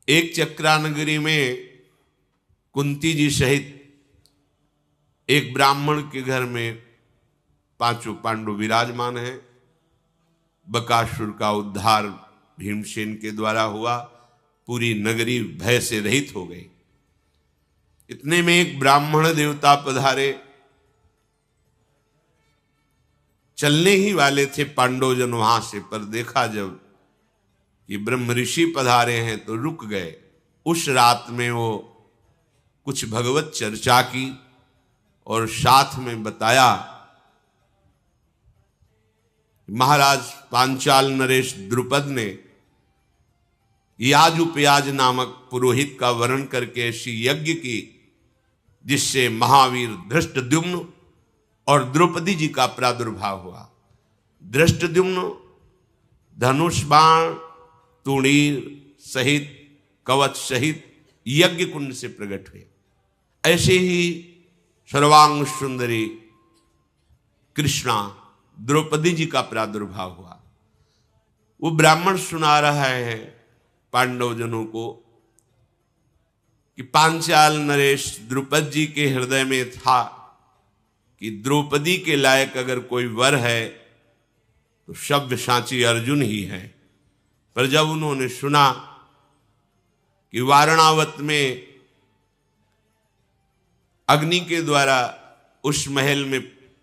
एक चक्रानगरी में कुंती जी सहित एक ब्राह्मण के घर में पांचों पांडव विराजमान हैं। बकासुर का उद्धार भीमसेन के द्वारा हुआ, पूरी नगरी भय से रहित हो गई। इतने में एक ब्राह्मण देवता पधारे, चलने ही वाले थे पांडवजन वहां से, पर देखा जब ये ब्रह्म ऋषि पधारे हैं तो रुक गए। उस रात में वो कुछ भगवत चर्चा की और साथ में बताया महाराज पांचाल नरेश द्रुपद ने याज उपयाज नामक पुरोहित का वर्ण करके ऐसी यज्ञ की जिससे महावीर धृष्टद्युम्न और द्रौपदी जी का प्रादुर्भाव हुआ। धृष्टद्युम्न धनुष बाण तुणीर सहित कवच सहित यज्ञ कुंड से प्रकट हुए। ऐसे ही सर्वांग सुंदरी कृष्णा द्रौपदी जी का प्रादुर्भाव हुआ। वो ब्राह्मण सुना रहा है पांडवजनों को कि पांचाल नरेश द्रुपद जी के हृदय में था कि द्रौपदी के लायक अगर कोई वर है तो सव्यसाची अर्जुन ही है। पर जब उन्होंने सुना कि वारणावत में अग्नि के द्वारा उस महल में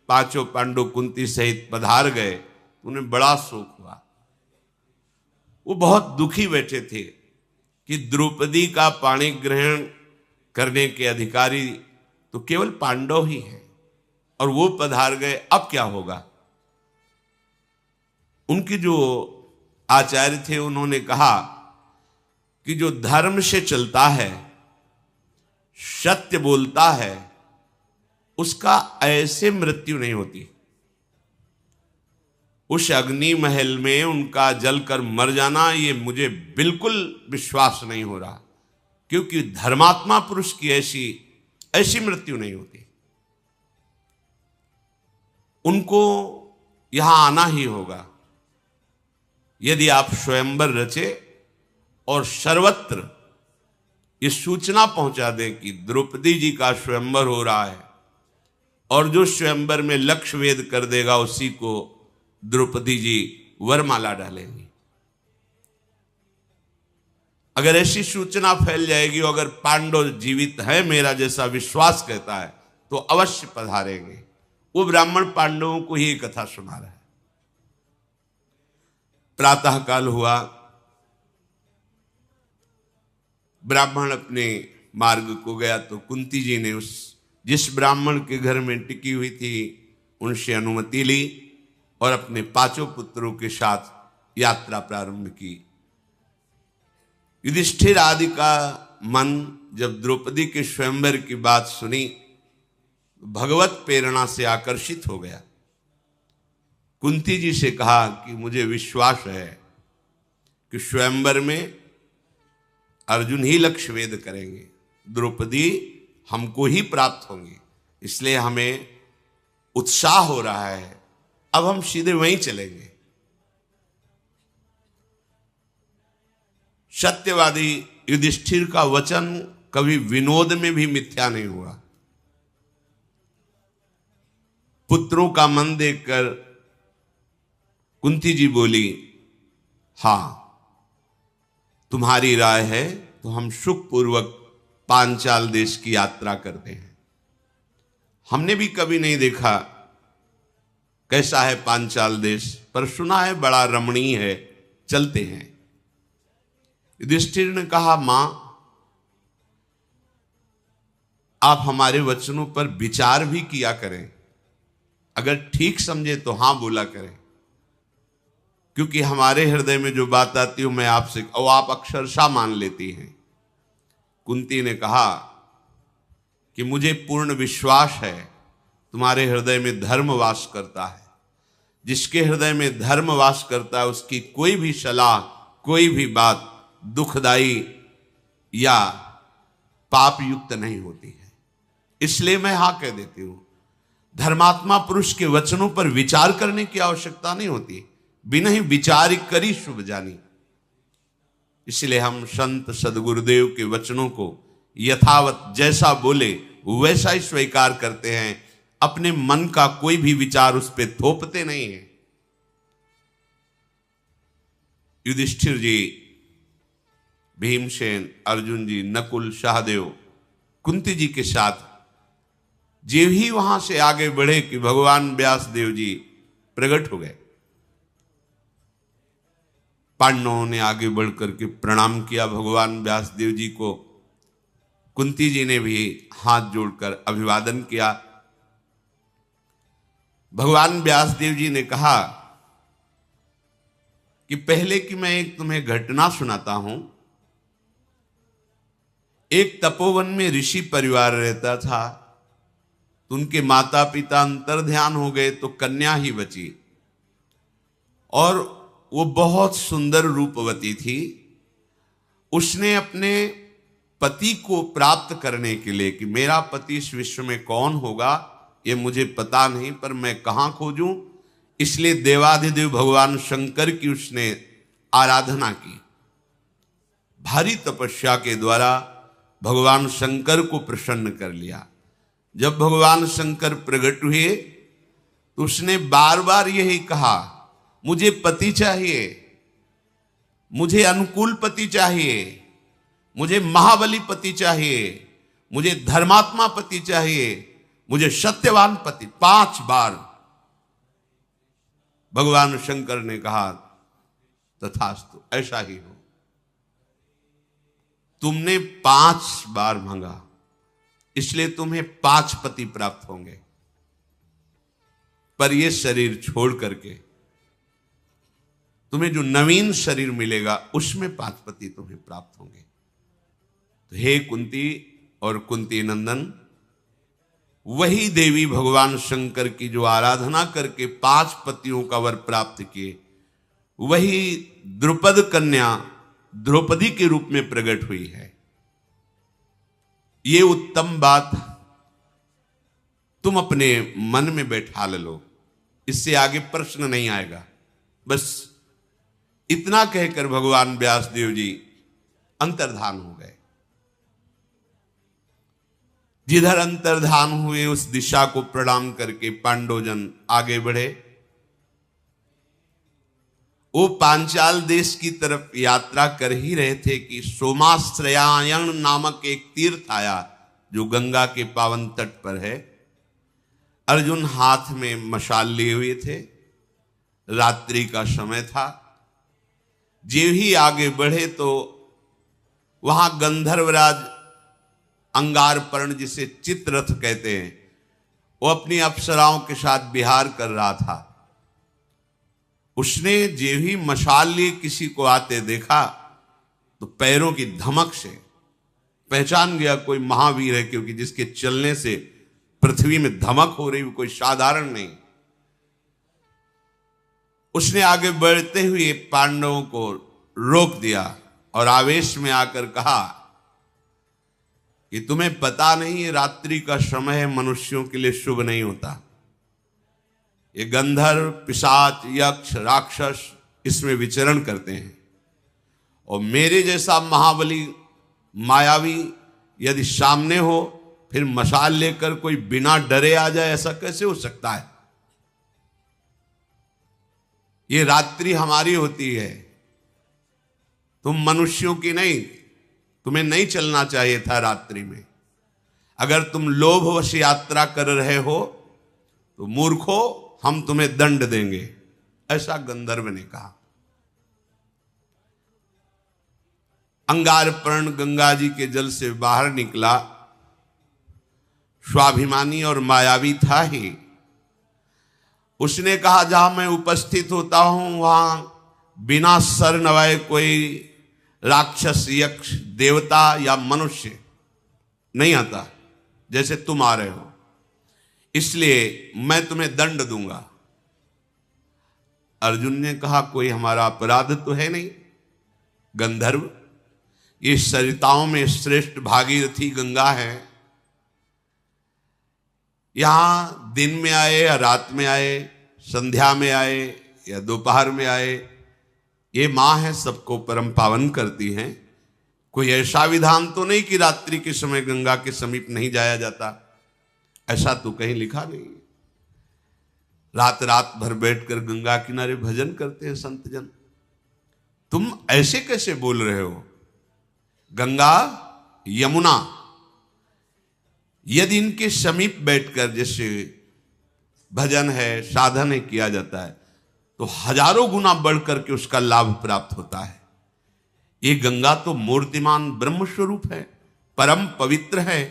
पांचों पांडव कुंती सहित पधार गए, उन्हें बड़ा शोक हुआ। वो बहुत दुखी बैठे थे कि द्रौपदी का पाणी ग्रहण करने के अधिकारी तो केवल पांडव ही हैं और वो पधार गए, अब क्या होगा। उनके जो आचार्य थे उन्होंने कहा कि जो धर्म से चलता है, सत्य बोलता है, उसका ऐसे मृत्यु नहीं होती। उस अग्नि महल में उनका जलकर मर जाना ये मुझे बिल्कुल विश्वास नहीं हो रहा, क्योंकि धर्मात्मा पुरुष की ऐसी मृत्यु नहीं होती। उनको यहां आना ही होगा। यदि आप स्वयंवर रचे और सर्वत्र ये सूचना पहुंचा दें कि द्रौपदी जी का स्वयंवर हो रहा है और जो स्वयंवर में लक्ष्य वेद कर देगा उसी को द्रौपदी जी वरमाला डालेंगी। अगर ऐसी सूचना फैल जाएगी, अगर पांडव जीवित है मेरा जैसा विश्वास कहता है, तो अवश्य पधारेंगे। वो ब्राह्मण पांडवों को ही कथा सुना रहा है। प्रातः काल हुआ, ब्राह्मण अपने मार्ग को गया तो कुंती जी ने जिस ब्राह्मण के घर में टिकी हुई थी उनसे अनुमति ली और अपने पांचों पुत्रों के साथ यात्रा प्रारंभ की। युधिष्ठिर आदि का मन जब द्रौपदी के स्वयंवर की बात सुनी, भगवत प्रेरणा से आकर्षित हो गया। कुंती जी से कहा कि मुझे विश्वास है कि स्वयंवर में अर्जुन ही लक्ष्य वेद करेंगे, द्रौपदी हमको ही प्राप्त होंगी, इसलिए हमें उत्साह हो रहा है। अब हम सीधे वहीं चलेंगे। सत्यवादी युधिष्ठिर का वचन कभी विनोद में भी मिथ्या नहीं हुआ। पुत्रों का मन देखकर कुंती जी बोली, हां तुम्हारी राय है तो हम सुखपूर्वक पांचाल देश की यात्रा करते हैं। हमने भी कभी नहीं देखा कैसा है पांचाल देश, पर सुना है बड़ा रमणीय है, चलते हैं। युधिष्ठिर ने कहा, मां आप हमारे वचनों पर विचार भी किया करें, अगर ठीक समझे तो हां बोला करें, क्योंकि हमारे हृदय में जो बात आती है मैं आपसे और आप अक्षरशः मान लेती हैं। कुंती ने कहा कि मुझे पूर्ण विश्वास है तुम्हारे हृदय में धर्म वास करता है। जिसके हृदय में धर्म वास करता है उसकी कोई भी सलाह, कोई भी बात दुखदाई या पाप युक्त नहीं होती है। इसलिए मैं हाँ कह देती हूं। धर्मात्मा पुरुष के वचनों पर विचार करने की आवश्यकता नहीं होती, बिना ही विचार करी शुभ जानी। इसलिए हम संत सदगुरुदेव के वचनों को यथावत जैसा बोले वैसा ही स्वीकार करते हैं। अपने मन का कोई भी विचार उस पर थोपते नहीं है। युधिष्ठिर जी, भीमसेन, अर्जुन जी, नकुल, सहदेव, कुंती जी के साथ जे ही वहां से आगे बढ़े कि भगवान व्यास देव जी प्रकट हो गए। पांडवों ने आगे बढ़कर के प्रणाम किया भगवान व्यास देव जी को। कुंती जी ने भी हाथ जोड़कर अभिवादन किया। भगवान व्यास देव जी ने कहा कि पहले की मैं एक तुम्हें घटना सुनाता हूं। एक तपोवन में ऋषि परिवार रहता था। तो उनके माता पिता अंतर्ध्यान हो गए तो कन्या ही बची, और वो बहुत सुंदर रूपवती थी। उसने अपने पति को प्राप्त करने के लिए कि मेरा पति इस विश्व में कौन होगा ये मुझे पता नहीं, पर मैं कहां खोजूं, इसलिए देवाधिदेव भगवान शंकर की उसने आराधना की। भारी तपस्या के द्वारा भगवान शंकर को प्रसन्न कर लिया। जब भगवान शंकर प्रकट हुए तो उसने बार बार यही कहा, मुझे पति चाहिए, मुझे अनुकूल पति चाहिए, मुझे महाबली पति चाहिए, मुझे धर्मात्मा पति चाहिए, मुझे सत्यवान पति। 5 बार भगवान शंकर ने कहा तथास्तु, ऐसा ही हो। तुमने 5 बार मांगा, इसलिए तुम्हें 5 पति प्राप्त होंगे। पर यह शरीर छोड़ करके तुम्हें जो नवीन शरीर मिलेगा उसमें 5 पति तुम्हें प्राप्त होंगे। तो हे कुंती और कुंती नंदन, वही देवी भगवान शंकर की जो आराधना करके 5 पतियों का वर प्राप्त किए, वही द्रुपद कन्या द्रौपदी के रूप में प्रकट हुई है। ये उत्तम बात तुम अपने मन में बैठा लो, इससे आगे प्रश्न नहीं आएगा। बस इतना कहकर भगवान व्यासदेव जी अंतर्धान हो गए। जिधर अंतर्धान हुए उस दिशा को प्रणाम करके पांडवजन आगे बढ़े। वो पांचाल देश की तरफ यात्रा कर ही रहे थे कि सोमाश्रयायण नामक एक तीर्थ आया जो गंगा के पावन तट पर है। अर्जुन हाथ में मशाल लिए हुए थे। रात्रि का समय था। जे ही आगे बढ़े तो वहां गंधर्वराज अंगारपर्ण, जिसे चित्ररथ कहते हैं, वो अपनी अप्सराओं के साथ विहार कर रहा था। उसने जे ही मशाल लिए किसी को आते देखा तो पैरों की धमक से पहचान गया कोई महावीर है, क्योंकि जिसके चलने से पृथ्वी में धमक हो रही, कोई साधारण नहीं। उसने आगे बढ़ते हुए पांडवों को रोक दिया और आवेश में आकर कहा कि तुम्हें पता नहीं, रात्रि का समय मनुष्यों के लिए शुभ नहीं होता। ये गंधर्व, पिशाच, यक्ष, राक्षस इसमें विचरण करते हैं, और मेरे जैसा महाबली मायावी यदि सामने हो, फिर मशाल लेकर कोई बिना डरे आ जाए, ऐसा कैसे हो सकता है? ये रात्रि हमारी होती है, तुम मनुष्यों की नहीं। तुम्हें नहीं चलना चाहिए था रात्रि में। अगर तुम लोभवश यात्रा कर रहे हो तो मूर्खो, हम तुम्हें दंड देंगे, ऐसा गंधर्व ने कहा। अंगारपर्ण गंगा जी के जल से बाहर निकला, स्वाभिमानी और मायावी था ही। उसने कहा, जहां मैं उपस्थित होता हूं वहां बिना सर नवाए कोई राक्षस, यक्ष, देवता या मनुष्य नहीं आता जैसे तुम आ रहे हो, इसलिए मैं तुम्हें दंड दूंगा। अर्जुन ने कहा, कोई हमारा अपराध तो है नहीं। गंधर्व, ये सरिताओं में श्रेष्ठ भागीरथी गंगा है। यहां दिन में आए या रात में आए, संध्या में आए या दोपहर में आए, ये माँ है, सबको परम पावन करती हैं। कोई ऐसा विधान तो नहीं कि रात्रि के समय गंगा के समीप नहीं जाया जाता, ऐसा तो कहीं लिखा नहीं। रात रात भर बैठकर गंगा किनारे भजन करते हैं संत जन। तुम ऐसे कैसे बोल रहे हो? गंगा यमुना यदि इनके समीप बैठकर जैसे भजन है, साधन है, किया जाता है तो हजारों गुना बढ़ करके उसका लाभ प्राप्त होता है। ये गंगा तो मूर्तिमान ब्रह्म स्वरूप है, परम पवित्र है।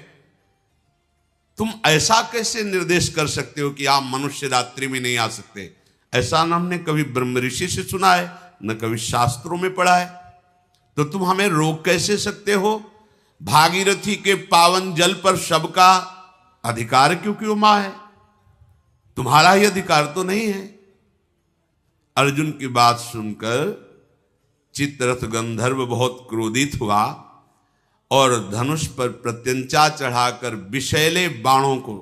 तुम ऐसा कैसे निर्देश कर सकते हो कि आप मनुष्य रात्रि में नहीं आ सकते? ऐसा न हमने कभी ब्रह्म ऋषि से सुना है, न कभी शास्त्रों में पढ़ा है। तो तुम हमें रोक कैसे सकते हो? भागीरथी के पावन जल पर सबका अधिकार, क्योंकि वो मां है, तुम्हारा ही अधिकार तो नहीं है। अर्जुन की बात सुनकर चित्ररथ गंधर्व बहुत क्रोधित हुआ और धनुष पर प्रत्यंचा चढ़ाकर विषैले बाणों को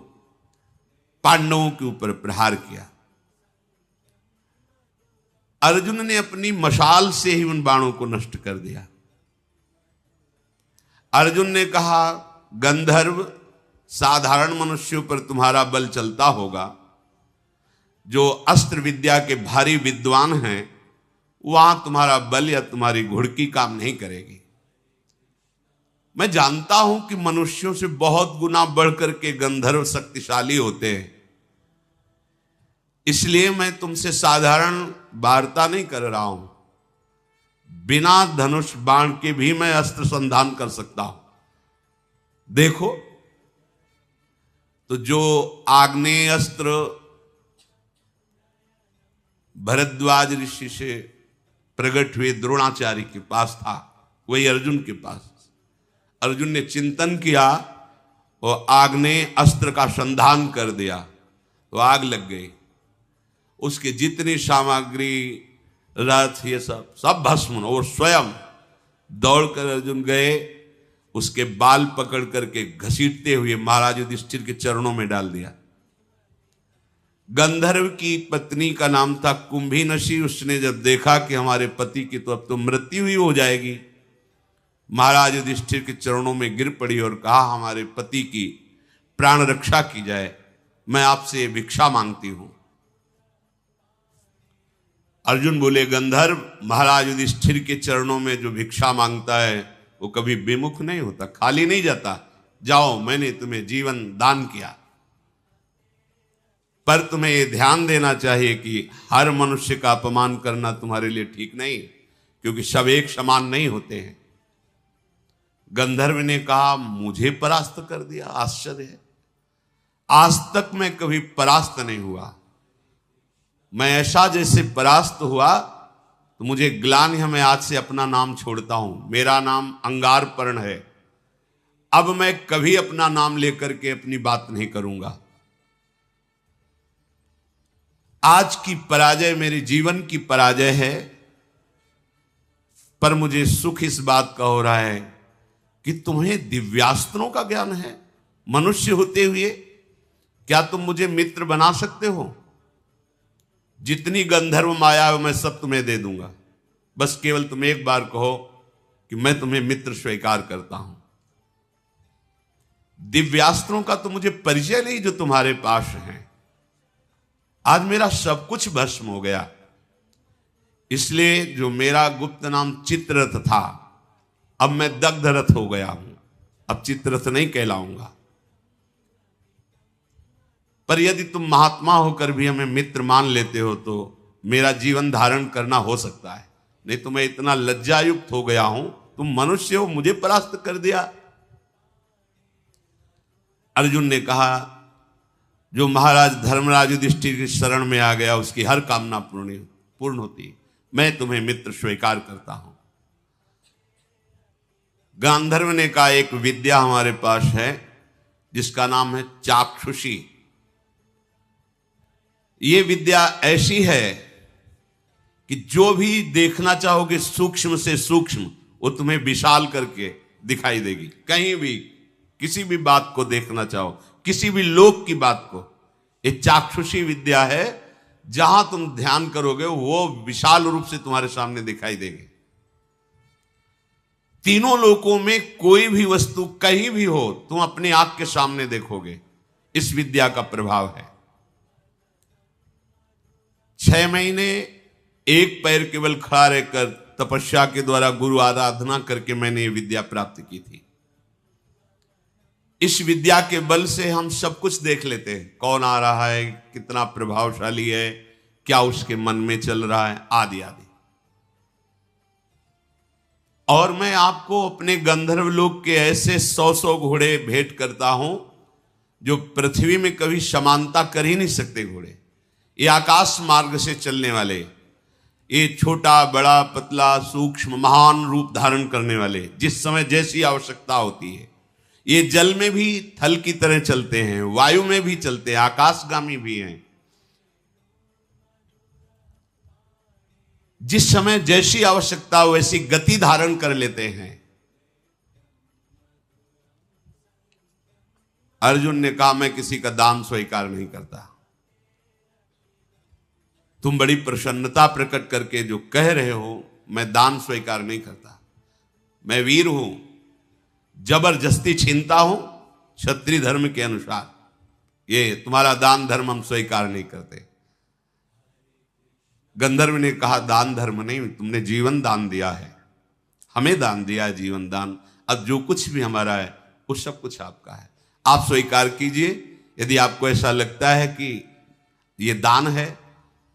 पांडवों के ऊपर प्रहार किया। अर्जुन ने अपनी मशाल से ही उन बाणों को नष्ट कर दिया। अर्जुन ने कहा, गंधर्व, साधारण मनुष्यों पर तुम्हारा बल चलता होगा, जो अस्त्र विद्या के भारी विद्वान हैं वहां तुम्हारा बल या तुम्हारी घुड़की काम नहीं करेगी। मैं जानता हूं कि मनुष्यों से बहुत गुना बढ़कर के गंधर्व शक्तिशाली होते हैं, इसलिए मैं तुमसे साधारण वार्ता नहीं कर रहा हूं। बिना धनुष बाण के भी मैं अस्त्र संधान कर सकता हूं। देखो, तो जो आग्नेय अस्त्र भरद्वाज ऋषि से प्रकट हुए द्रोणाचार्य के पास था, वही अर्जुन के पास। अर्जुन ने चिंतन किया और आग्नेय अस्त्र का संधान कर दिया तो आग लग गई। उसकी जितनी सामग्री, रथ, ये सब भस्म। और स्वयं दौड़कर अर्जुन गए, उसके बाल पकड़ करके घसीटते हुए महाराज युधिष्ठिर के चरणों में डाल दिया। गंधर्व की पत्नी का नाम था कुंभीनशी। उसने जब देखा कि हमारे पति की तो अब तो मृत्यु ही हो जाएगी, महाराज युधिष्ठिर के चरणों में गिर पड़ी और कहा, हमारे पति की प्राण रक्षा की जाए, मैं आपसे भिक्षा मांगती हूं। अर्जुन बोले, गंधर्व, महाराज युधिष्ठिर के चरणों में जो भिक्षा मांगता है वो कभी विमुख नहीं होता, खाली नहीं जाता। जाओ, मैंने तुम्हें जीवन दान किया। पर तुम्हें यह ध्यान देना चाहिए कि हर मनुष्य का अपमान करना तुम्हारे लिए ठीक नहीं, क्योंकि सब एक समान नहीं होते हैं। गंधर्व ने कहा, मुझे परास्त कर दिया, आश्चर्य है। आज तक मैं कभी परास्त नहीं हुआ। मैं ऐसा जैसे परास्त हुआ तो मुझे ग्लानि है, मैं आज से अपना नाम छोड़ता हूं। मेरा नाम अंगारपर्ण है। अब मैं कभी अपना नाम लेकर के अपनी बात नहीं करूंगा। आज की पराजय मेरे जीवन की पराजय है, पर मुझे सुख इस बात का हो रहा है कि तुम्हें दिव्यास्त्रों का ज्ञान है। मनुष्य होते हुए क्या तुम मुझे मित्र बना सकते हो? जितनी गंधर्व माया है मैं सब तुम्हें दे दूंगा, बस केवल तुम एक बार कहो कि मैं तुम्हें मित्र स्वीकार करता हूं। दिव्यास्त्रों का तो मुझे परिचय नहीं जो तुम्हारे पास है। आज मेरा सब कुछ भस्म हो गया, इसलिए जो मेरा गुप्त नाम चित्ररथ था, अब मैं दग्धरथ हो गया हूं। अब चित्ररथ नहीं कहलाऊंगा। पर यदि तुम महात्मा होकर भी हमें मित्र मान लेते हो तो मेरा जीवन धारण करना हो सकता है, नहीं तो मैं इतना लज्जायुक्त हो गया हूं। तुम मनुष्य हो, मुझे परास्त कर दिया। अर्जुन ने कहा, जो महाराज धर्मराज युधिष्ठिर की शरण में आ गया उसकी हर कामना पूर्ण होती। मैं तुम्हें मित्र स्वीकार करता हूं। गांधर्व ने कहा, एक विद्या हमारे पास है जिसका नाम है चाक्षुषी। ये विद्या ऐसी है कि जो भी देखना चाहोगे सूक्ष्म से सूक्ष्म, वो तुम्हें विशाल करके दिखाई देगी। कहीं भी किसी भी बात को देखना चाहो, किसी भी लोक की बात को, ये चाक्षुषी विद्या है जहां तुम ध्यान करोगे वो विशाल रूप से तुम्हारे सामने दिखाई देगी। तीनों लोकों में कोई भी वस्तु कहीं भी हो तुम अपनी आंख के सामने देखोगे। इस विद्या का प्रभाव है। 6 महीने एक पैर केवल खड़ा रहकर तपस्या के द्वारा गुरु आराधना करके मैंने ये विद्या प्राप्त की थी। इस विद्या के बल से हम सब कुछ देख लेते हैं, कौन आ रहा है, कितना प्रभावशाली है, क्या उसके मन में चल रहा है, आदि आदि। और मैं आपको अपने गंधर्व लोक के ऐसे 100 घोड़े भेंट करता हूं जो पृथ्वी में कभी समानता कर ही नहीं सकते घोड़े। ये आकाश मार्ग से चलने वाले, ये छोटा बड़ा पतला सूक्ष्म महान रूप धारण करने वाले, जिस समय जैसी आवश्यकता होती है। ये जल में भी थल की तरह चलते हैं, वायु में भी चलते हैं, आकाशगामी भी हैं। जिस समय जैसी आवश्यकता हो वैसी गति धारण कर लेते हैं। अर्जुन ने कहा मैं किसी का दान स्वीकार नहीं करता। तुम बड़ी प्रसन्नता प्रकट करके जो कह रहे हो मैं दान स्वीकार नहीं करता, मैं वीर हूं, जबरदस्ती छीनता हूं क्षत्रिय धर्म के अनुसार। ये तुम्हारा दान धर्म हम स्वीकार नहीं करते। गंधर्व ने कहा दान धर्म नहीं, तुमने जीवन दान दिया है, हमें दान दिया है जीवन दान। अब जो कुछ भी हमारा है वो सब कुछ आपका है, आप स्वीकार कीजिए। यदि आपको ऐसा लगता है कि ये दान है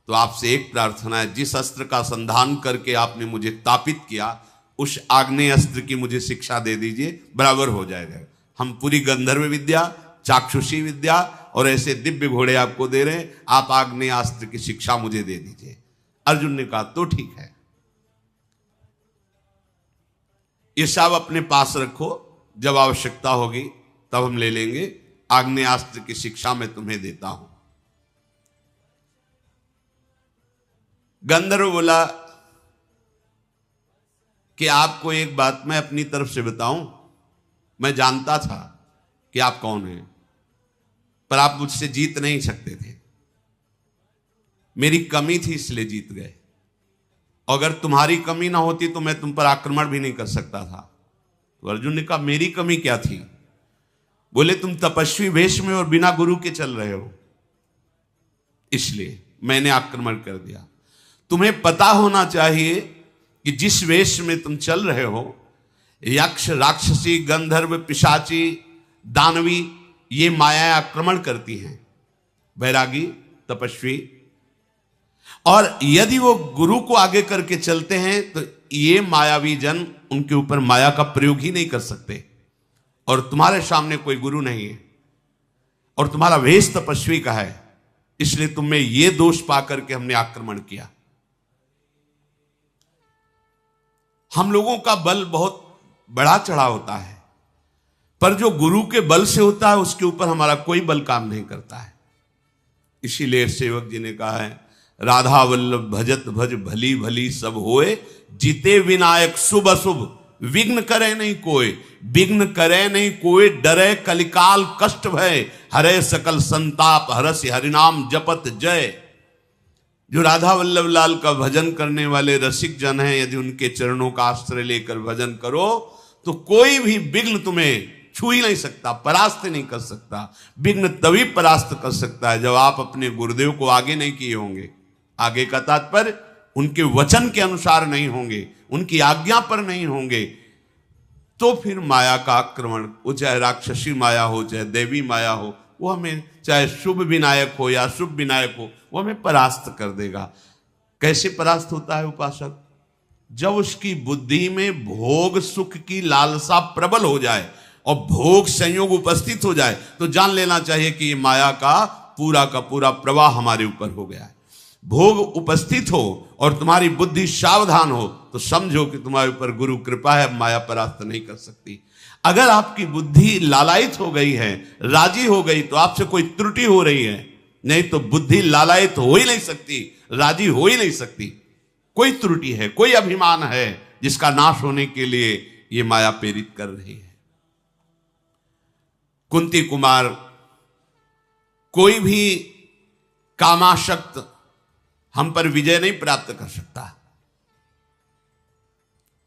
तो आपसे एक प्रार्थना है, जिस अस्त्र का संधान करके आपने मुझे तापित किया उस आग्नेय अस्त्र की मुझे शिक्षा दे दीजिए, बराबर हो जाएगा। हम पूरी गंधर्व विद्या, चाक्षुषी विद्या और ऐसे दिव्य घोड़े आपको दे रहे हैं, आप आग्नेय अस्त्र की शिक्षा मुझे दे दीजिए। अर्जुन ने कहा तो ठीक है, ये सब अपने पास रखो, जब आवश्यकता होगी तब हम ले लेंगे। आग्नेयास्त्र की शिक्षा मैं तुम्हें देता हूं। गंधर्व बोला कि आपको एक बात मैं अपनी तरफ से बताऊं, मैं जानता था कि आप कौन हैं, पर आप मुझसे जीत नहीं सकते थे। मेरी कमी थी इसलिए जीत गए। अगर तुम्हारी कमी ना होती तो मैं तुम पर आक्रमण भी नहीं कर सकता था। तो अर्जुन ने कहा मेरी कमी क्या थी? बोले तुम तपस्वी वेश में और बिना गुरु के चल रहे हो, इसलिए मैंने आक्रमण कर दिया। तुम्हें पता होना चाहिए कि जिस वेश में तुम चल रहे हो, यक्ष राक्षसी गंधर्व पिशाची दानवी ये माया आक्रमण करती हैं, बैरागी तपस्वी। और यदि वो गुरु को आगे करके चलते हैं तो ये मायावी जन उनके ऊपर माया का प्रयोग ही नहीं कर सकते। और तुम्हारे सामने कोई गुरु नहीं है और तुम्हारा वेश तपस्वी का है, इसलिए तुम में ये दोष पाकर के हमने आक्रमण किया। हम लोगों का बल बहुत बड़ा चढ़ा होता है, पर जो गुरु के बल से होता है उसके ऊपर हमारा कोई बल काम नहीं करता है। इसीलिए सेवक जी ने कहा है, राधा वल्लभ भजत भज भली भली सब होए, जीते विनायक शुभ अशुभ विघ्न करे नहीं कोई। विघ्न करे नहीं कोई, डरे कलिकाल कष्ट भय, हरे सकल संताप हरसि हरिनाम जपत जय। जो राधा वल्लभ लाल का भजन करने वाले रसिक जन हैं, यदि उनके चरणों का आश्रय लेकर भजन करो तो कोई भी विघ्न तुम्हें छू ही नहीं सकता, परास्त नहीं कर सकता। विघ्न तभी परास्त कर सकता है जब आप अपने गुरुदेव को आगे नहीं किए होंगे। आगे का तात्पर्य उनके वचन के अनुसार नहीं होंगे, उनकी आज्ञा पर नहीं होंगे, तो फिर माया का आक्रमण, वो चाहे राक्षसी माया हो चाहे देवी माया हो, वो हमें चाहे शुभ विनायक हो या शुभ विनायक हो, वो हमें परास्त कर देगा। कैसे परास्त होता है उपासक? जब उसकी बुद्धि में भोग सुख की लालसा प्रबल हो जाए और भोग संयोग उपस्थित हो जाए तो जान लेना चाहिए कि ये माया का पूरा प्रवाह हमारे ऊपर हो गया है। भोग उपस्थित हो और तुम्हारी बुद्धि सावधान हो तो समझो कि तुम्हारे ऊपर गुरु कृपा है, माया परास्त नहीं कर सकती। अगर आपकी बुद्धि लालायित हो गई है, राजी हो गई, तो आपसे कोई त्रुटि हो रही है, नहीं तो बुद्धि लालायित हो ही नहीं सकती, राजी हो ही नहीं सकती। कोई त्रुटि है, कोई अभिमान है जिसका नाश होने के लिए ये माया प्रेरित कर रही है। कुंती कुमार कोई भी कामाशक्त हम पर विजय नहीं प्राप्त कर सकता।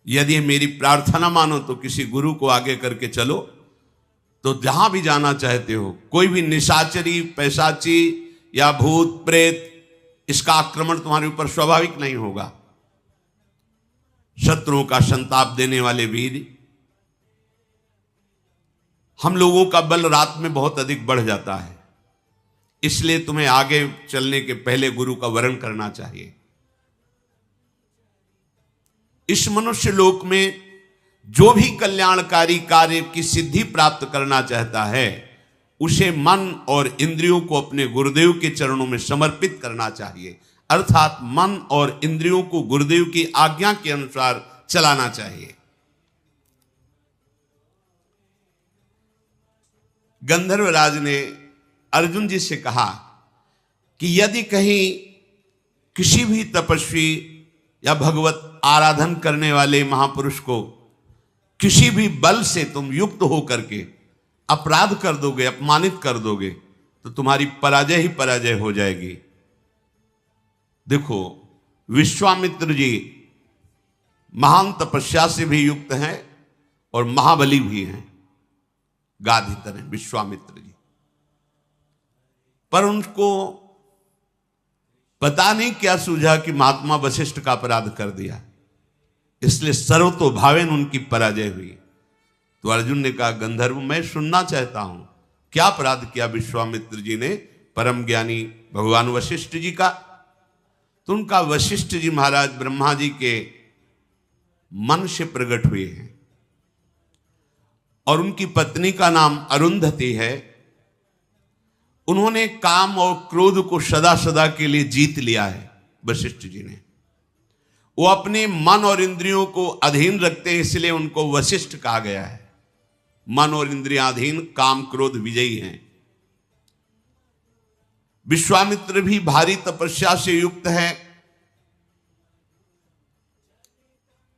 यदि मेरी प्रार्थना मानो तो किसी गुरु को आगे करके चलो, तो जहां भी जाना चाहते हो, कोई भी निशाचरी, पैशाची या भूत प्रेत, इसका आक्रमण तुम्हारे ऊपर स्वाभाविक नहीं होगा। शत्रुओं का संताप देने वाले वीर, हम लोगों का बल रात में बहुत अधिक बढ़ जाता है, इसलिए तुम्हें आगे चलने के पहले गुरु का वरण करना चाहिए। इस मनुष्य लोक में जो भी कल्याणकारी कार्य की सिद्धि प्राप्त करना चाहता है, उसे मन और इंद्रियों को अपने गुरुदेव के चरणों में समर्पित करना चाहिए। अर्थात मन और इंद्रियों को गुरुदेव की आज्ञा के अनुसार चलाना चाहिए। गंधर्वराज ने अर्जुन जी से कहा कि यदि कहीं किसी भी तपस्वी या भगवत आराधन करने वाले महापुरुष को किसी भी बल से तुम युक्त हो करके अपराध कर दोगे, अपमानित कर दोगे, तो तुम्हारी पराजय ही पराजय हो जाएगी। देखो, विश्वामित्र जी महान तपस्या से भी युक्त हैं और महाबली भी हैं, गाधितर हैं विश्वामित्र जी। पर उनको पता नहीं क्या सूझा कि महात्मा वशिष्ठ का अपराध कर दिया, इसलिए सर्वतोभावेन उनकी पराजय हुई। तो अर्जुन ने कहा, गंधर्व, मैं सुनना चाहता हूं, क्या अपराध किया विश्वामित्र जी ने परम ज्ञानी भगवान वशिष्ठ जी का? तो उनका वशिष्ठ जी महाराज ब्रह्मा जी के मन से प्रकट हुए हैं और उनकी पत्नी का नाम अरुंधति है। उन्होंने काम और क्रोध को सदा सदा के लिए जीत लिया है वशिष्ठ जी ने। वो अपने मन और इंद्रियों को अधीन रखते हैं, इसलिए उनको वशिष्ठ कहा गया है। मन और इंद्रियाधीन, काम क्रोध विजयी हैं। विश्वामित्र भी भारी तपस्या से युक्त है,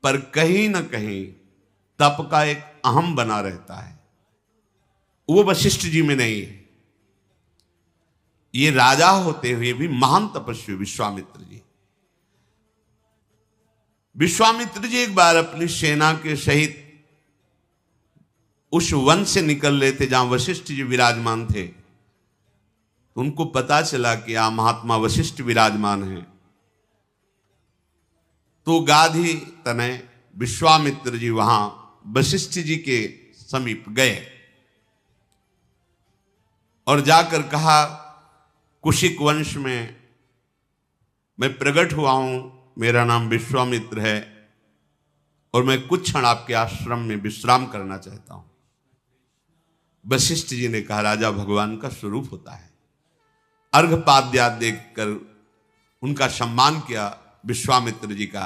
पर कहीं ना कहीं तप का एक अहम बना रहता है, वो वशिष्ठ जी में नहीं है। ये राजा होते हुए भी महान तपस्वी विश्वामित्र जी। विश्वामित्र जी एक बार अपनी सेना के सहित उस वन से निकल रहे थे जहां वशिष्ठ जी विराजमान थे। उनको पता चला कि यहां महात्मा वशिष्ठ विराजमान हैं। तो गाधी तनय विश्वामित्र जी वहां वशिष्ठ जी के समीप गए और जाकर कहा, कुशिक वंश में मैं प्रकट हुआ हूं, मेरा नाम विश्वामित्र है और मैं कुछ क्षण आपके आश्रम में विश्राम करना चाहता हूं। वशिष्ठ जी ने कहा, राजा भगवान का स्वरूप होता है। अर्घपाद्या देखकर उनका सम्मान किया विश्वामित्र जी का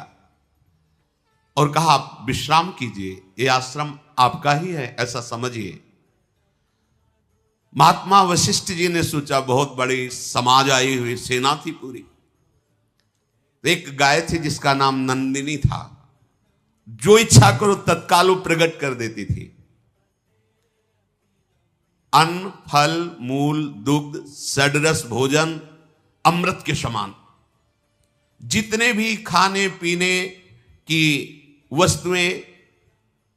और कहा, आप विश्राम कीजिए, ये आश्रम आपका ही है, ऐसा समझिए। महात्मा वशिष्ठ जी ने सोचा, बहुत बड़ी समाज आई हुई, सेना थी पूरी। एक गाय थी जिसका नाम नंदिनी था, जो इच्छा करो तत्काल वो प्रकट कर देती थी। अन्न, फल, मूल, दुग्ध, षडरस भोजन अमृत के समान, जितने भी खाने पीने की वस्तुएं,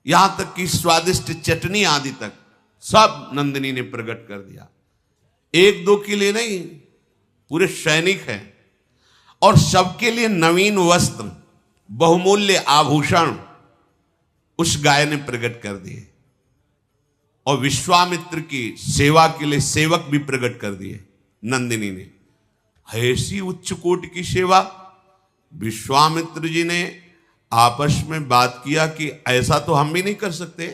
यहां तक कि स्वादिष्ट चटनी आदि तक, सब नंदिनी ने प्रकट कर दिया। एक दो के लिए नहीं, पूरे सैनिक हैं। और सबके लिए नवीन वस्त्र, बहुमूल्य आभूषण उस गाय ने प्रकट कर दिए। और विश्वामित्र की सेवा के लिए सेवक भी प्रकट कर दिए नंदिनी ने। ऐसी उच्च कोटि की सेवा। विश्वामित्र जी ने आपस में बात किया कि ऐसा तो हम भी नहीं कर सकते,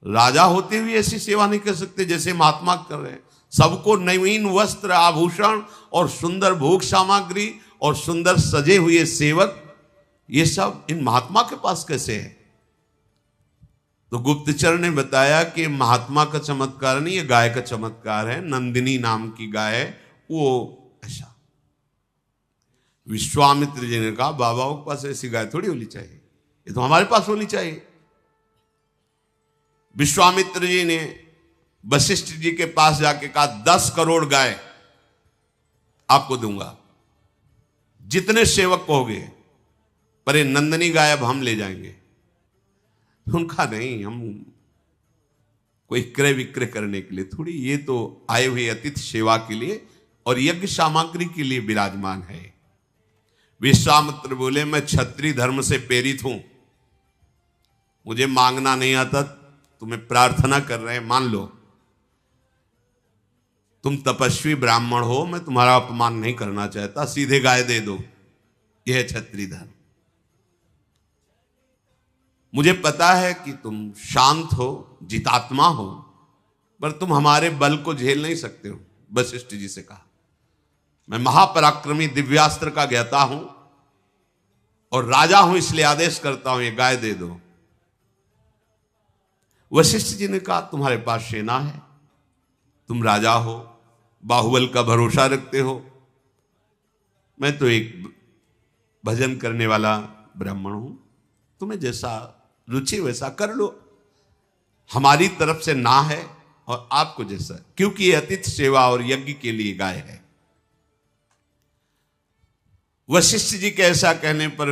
राजा होते हुए ऐसी सेवा नहीं कर सकते जैसे महात्मा कर रहे हैं। सबको नवीन वस्त्र, आभूषण और सुंदर भोग सामग्री और सुंदर सजे हुए सेवक, ये सब इन महात्मा के पास कैसे है? तो गुप्तचर ने बताया कि महात्मा का चमत्कार नहीं, ये गाय का चमत्कार है। नंदिनी नाम की गाय, वो ऐसा। विश्वामित्र जी ने कहा, बाबा के पास ऐसी गाय थोड़ी होनी चाहिए, ये तो हमारे पास होनी चाहिए। विश्वामित्र जी ने वशिष्ठ जी के पास जाके कहा, 10 करोड़ गाय आपको दूंगा। जितने सेवक कहोगे, पर ये नंदनी गाय अब हम ले जाएंगे। उनका नहीं, हम कोई क्रय विक्रय करने के लिए थोड़ी, ये तो आए हुए अतिथि सेवा के लिए और यज्ञ सामग्री के लिए विराजमान है। विश्वामित्र बोले, मैं क्षत्रिय धर्म से प्रेरित हूं, मुझे मांगना नहीं आता, तुम्हें प्रार्थना कर रहे हैं, मान लो। तुम तपस्वी ब्राह्मण हो, मैं तुम्हारा अपमान नहीं करना चाहता, सीधे गाय दे दो, यह है क्षत्रिय धर्म। मुझे पता है कि तुम शांत हो, जितात्मा हो, पर तुम हमारे बल को झेल नहीं सकते हो। वशिष्ठ जी से कहा, मैं महापराक्रमी दिव्यास्त्र का ज्ञाता हूं और राजा हूं, इसलिए आदेश करता हूं, ये गाय दे दो। वशिष्ठ जी ने कहा, तुम्हारे पास सेना है, तुम राजा हो, बाहुबल का भरोसा रखते हो, मैं तो एक भजन करने वाला ब्राह्मण हूं, तुम्हें जैसा रुचि वैसा कर लो, हमारी तरफ से ना है, और आपको जैसा, क्योंकि ये अतिथि सेवा और यज्ञ के लिए गाय है। वशिष्ठ जी के ऐसा कहने पर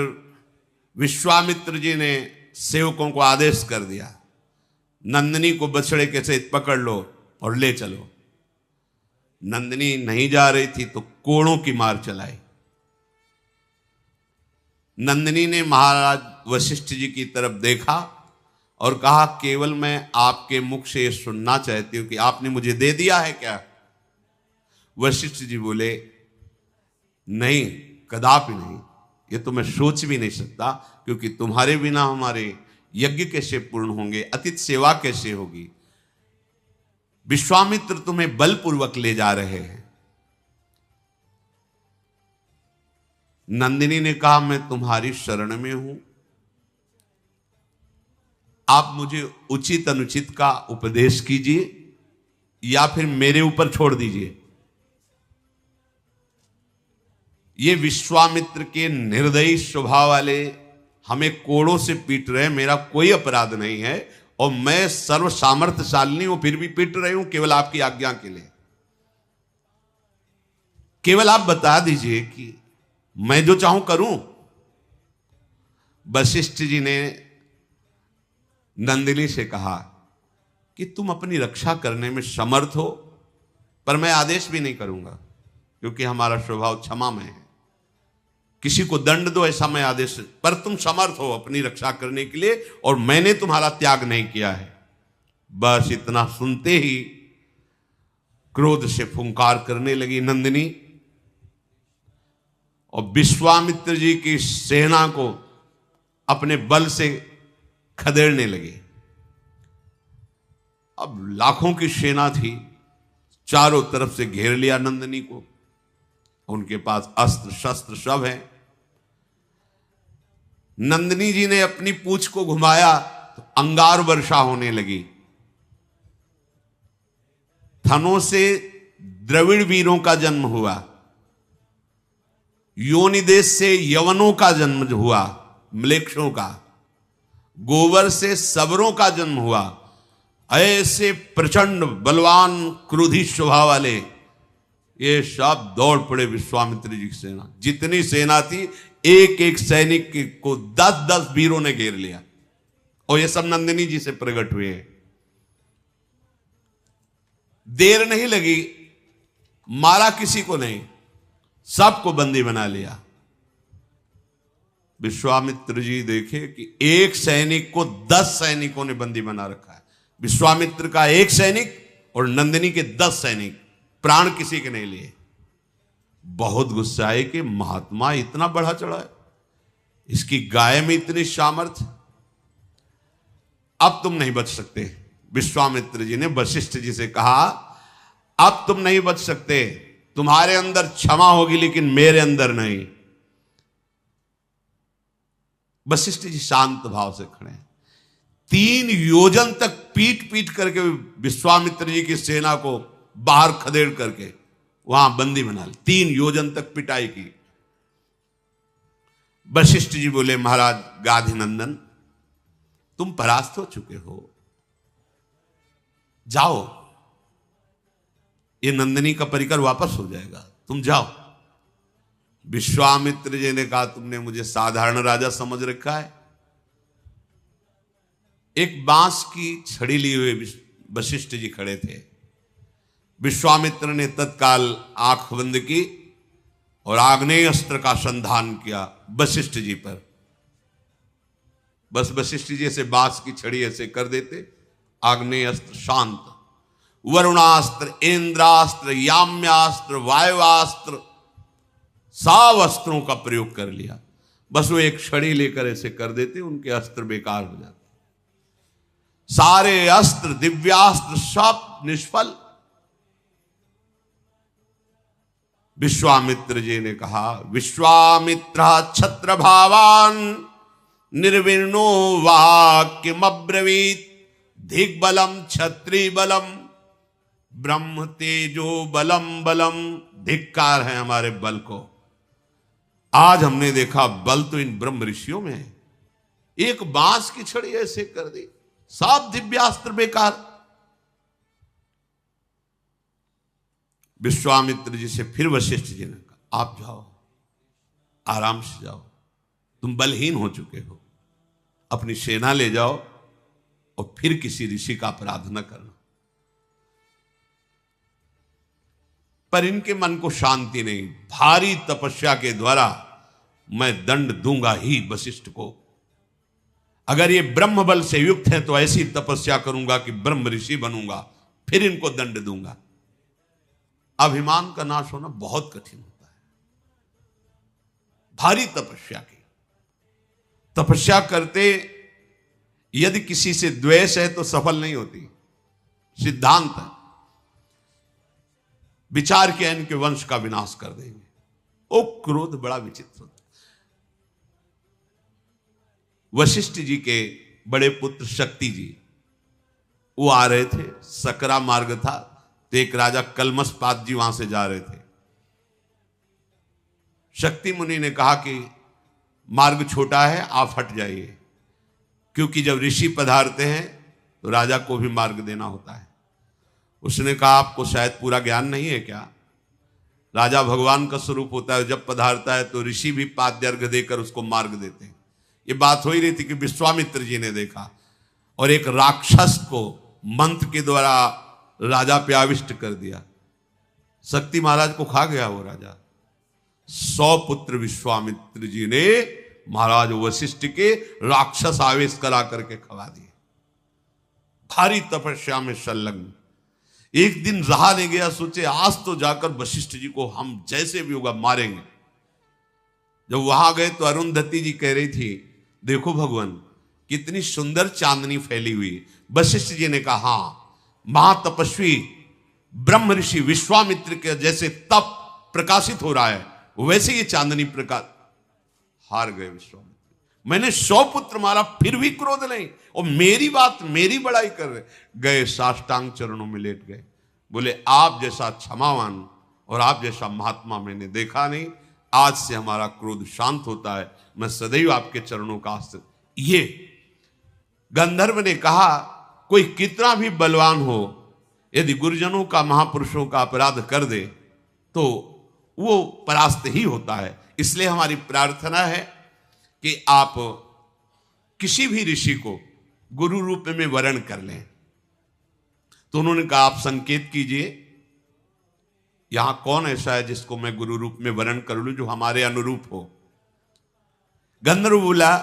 विश्वामित्र जी ने सेवकों को आदेश कर दिया, नंदिनी को बछड़े के सहित पकड़ लो और ले चलो। नंदिनी नहीं जा रही थी तो कोड़ों की मार चलाई। नंदिनी ने महाराज वशिष्ठ जी की तरफ देखा और कहा, केवल मैं आपके मुख से सुनना चाहती हूं कि आपने मुझे दे दिया है क्या? वशिष्ठ जी बोले, नहीं, कदापि नहीं, ये तो मैं सोच भी नहीं सकता, क्योंकि तुम्हारे बिना हमारे यज्ञ कैसे पूर्ण होंगे, अतिथि सेवा कैसे होगी? विश्वामित्र तुम्हें बलपूर्वक ले जा रहे हैं। नंदिनी ने कहा, मैं तुम्हारी शरण में हूं, आप मुझे उचित अनुचित का उपदेश कीजिए या फिर मेरे ऊपर छोड़ दीजिए। ये विश्वामित्र के निर्दयी स्वभाव वाले हमें कोड़ों से पीट रहे हैं, मेरा कोई अपराध नहीं है और मैं सर्व सामर्थ्यशालिनी हूं, फिर भी पीट रही हूं केवल आपकी आज्ञा के लिए। केवल आप बता दीजिए कि मैं जो चाहूं करूं। वशिष्ठ जी ने नंदिनी से कहा कि तुम अपनी रक्षा करने में समर्थ हो, पर मैं आदेश भी नहीं करूंगा, क्योंकि हमारा स्वभाव क्षमा में है। किसी को दंड दो ऐसा मैं आदेश, पर तुम समर्थ हो अपनी रक्षा करने के लिए और मैंने तुम्हारा त्याग नहीं किया है। बस इतना सुनते ही क्रोध से फुंकार करने लगी नंदिनी और विश्वामित्र जी की सेना को अपने बल से खदेड़ने लगे। अब लाखों की सेना थी, चारों तरफ से घेर लिया नंदिनी को, उनके पास अस्त्र शस्त्र सब है। नंदिनी जी ने अपनी पूंछ को घुमाया तो अंगार वर्षा होने लगी। थनों से द्रविड़ वीरों का जन्म हुआ, योनि देश से यवनों का जन्म हुआ, म्लेच्छों का, गोबर से सबरों का जन्म हुआ। ऐसे प्रचंड बलवान क्रोधी स्वभाव वाले ये सब दौड़ पड़े विश्वामित्र जी की सेना। जितनी सेना थी, एक एक सैनिक को 10-10 वीरों ने घेर लिया और ये सब नंदिनी जी से प्रकट हुए हैं। देर नहीं लगी, मारा किसी को नहीं, सबको बंदी बना लिया। विश्वामित्र जी देखे कि एक सैनिक को 10 सैनिकों ने बंदी बना रखा है। विश्वामित्र का एक सैनिक और नंदिनी के 10 सैनिक, प्राण किसी के नहीं लिए। बहुत गुस्सा है कि महात्मा इतना बढ़ा चढ़ा है, इसकी गाय में इतनी सामर्थ्य, अब तुम नहीं बच सकते। विश्वामित्र जी ने वशिष्ठ जी से कहा, अब तुम नहीं बच सकते, तुम्हारे अंदर क्षमा होगी लेकिन मेरे अंदर नहीं। वशिष्ठ जी शांत भाव से खड़े हैं। 3 योजन तक पीट पीट करके विश्वामित्र जी की सेना को बाहर खदेड़ करके वहां बंदी बना ली। 3 योजन तक पिटाई की। वशिष्ठ जी बोले, महाराज गाधिनंदन, तुम परास्त हो चुके हो, जाओ, ये नंदिनी का परिकर वापस हो जाएगा, तुम जाओ। विश्वामित्र जी ने कहा, तुमने मुझे साधारण राजा समझ रखा है। एक बांस की छड़ी लिए हुए वशिष्ठ जी खड़े थे। विश्वामित्र ने तत्काल आंख बंद की और आग्नेय अस्त्र का संधान किया वशिष्ठ जी पर। बस वशिष्ठ जी ऐसे बांस की छड़ी ऐसे कर देते, आग्नेय अस्त्र शांत। वरुणास्त्र, इंद्रास्त्र, याम्यास्त्र, वायुवास्त्र, सब अस्त्रों का प्रयोग कर लिया। बस वो एक छड़ी लेकर ऐसे कर देते, उनके अस्त्र बेकार हो जाते। सारे अस्त्र, दिव्यास्त्र सब निष्फल। विश्वामित्र जी ने कहा, विश्वामित्र छत्र भावान निर्विण्णो वाक्यमब्रवीत दिग्बलम क्षत्रि बलम ब्रह्म तेजो बलम बलम। धिक्कार है हमारे बल को। आज हमने देखा बल तो इन ब्रह्म ऋषियों में है। एक बांस की छड़ी ऐसे कर दी, सब दिव्यास्त्र बेकार। विश्वामित्र जी से फिर वशिष्ठ जी ने कहा, आप जाओ, आराम से जाओ, तुम बलहीन हो चुके हो, अपनी सेना ले जाओ और फिर किसी ऋषि का अपराध न करना। पर इनके मन को शांति नहीं। भारी तपस्या के द्वारा मैं दंड दूंगा ही वशिष्ठ को। अगर ये ब्रह्म बल से युक्त है तो ऐसी तपस्या करूंगा कि ब्रह्म ऋषि बनूंगा, फिर इनको दंड दूंगा। अभिमान का नाश होना बहुत कठिन होता है। भारी तपस्या की, तपस्या करते यदि किसी से द्वेष है तो सफल नहीं होती। सिद्धांत है, विचार के इनके वंश का विनाश कर देंगे। ओ क्रोध बड़ा विचित्र होता है। वशिष्ठ जी के बड़े पुत्र शक्ति जी वो आ रहे थे, सकरा मार्ग था, तो एक राजा कलमसपाद जी वहां से जा रहे थे। शक्ति मुनि ने कहा कि मार्ग छोटा है, आप हट जाइए, क्योंकि जब ऋषि पधारते हैं तो राजा को भी मार्ग देना होता है। उसने कहा, आपको शायद पूरा ज्ञान नहीं है क्या? राजा भगवान का स्वरूप होता है, जब पधारता है तो ऋषि भी पाद्यर्घ्य देकर उसको मार्ग देते हैं। ये बात हो ही रही थी कि विश्वामित्र जी ने देखा और एक राक्षस को मंत्र के द्वारा राजा पे आविष्ट कर दिया। शक्ति महाराज को खा गया वो राजा। 100 पुत्र विश्वामित्र जी ने महाराज वशिष्ठ के राक्षस आवेश करा करके खवा दिए। भारी तपस्या में संलग्न। एक दिन रहा नहीं गया, सोचे आज तो जाकर वशिष्ठ जी को हम जैसे भी होगा मारेंगे। जब वहां गए तो अरुंधति जी कह रही थी, देखो भगवान कितनी सुंदर चांदनी फैली हुई। वशिष्ठ जी ने कहा, हाँ, महातपस्वी ब्रह्म ऋषि विश्वामित्र के जैसे तप प्रकाशित हो रहा है वैसे ये चांदनी प्रकाश। हार गए विश्वामित्र। मैंने 100 पुत्र मारा फिर भी क्रोध नहीं, और मेरी बात मेरी बड़ाई कर रहे। गए साष्टांग चरणों में लेट गए, बोले आप जैसा क्षमावान और आप जैसा महात्मा मैंने देखा नहीं। आज से हमारा क्रोध शांत होता है, मैं सदैव आपके चरणों का आश्रय। ये गंधर्व ने कहा, कोई कितना भी बलवान हो, यदि गुरुजनों का महापुरुषों का अपराध कर दे तो वो परास्त ही होता है। इसलिए हमारी प्रार्थना है कि आप किसी भी ऋषि को गुरु रूप में वरण कर लें। तो उन्होंने कहा, आप संकेत कीजिए, यहां कौन ऐसा है जिसको मैं गुरु रूप में वरण कर लूं जो हमारे अनुरूप हो। गंधर्व बोला,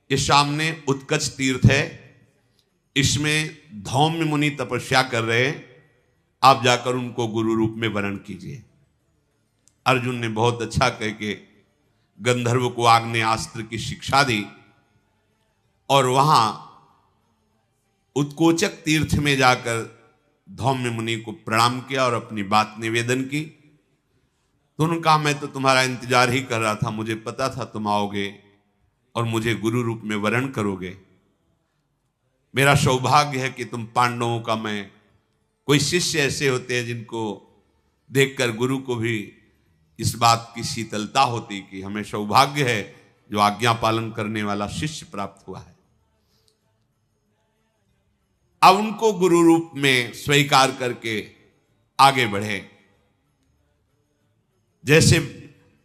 ये सामने उत्कच तीर्थ है, इसमें धौम्य मुनि तपस्या कर रहे हैं, आप जाकर उनको गुरु रूप में वरण कीजिए। अर्जुन ने बहुत अच्छा कह के गंधर्व को आग्नेयास्त्र की शिक्षा दी और वहां उत्कोचक तीर्थ में जाकर धौम्य मुनि को प्रणाम किया और अपनी बात निवेदन की। तो उन्होंने कहा, मैं तो तुम्हारा इंतजार ही कर रहा था, मुझे पता था तुम आओगे और मुझे गुरु रूप में वरण करोगे। मेरा सौभाग्य है कि तुम पांडवों का मैं, कोई शिष्य ऐसे होते हैं जिनको देखकर गुरु को भी इस बात की शीतलता होती कि हमें सौभाग्य है जो आज्ञा पालन करने वाला शिष्य प्राप्त हुआ है। अब उनको गुरु रूप में स्वीकार करके आगे बढ़े। जैसे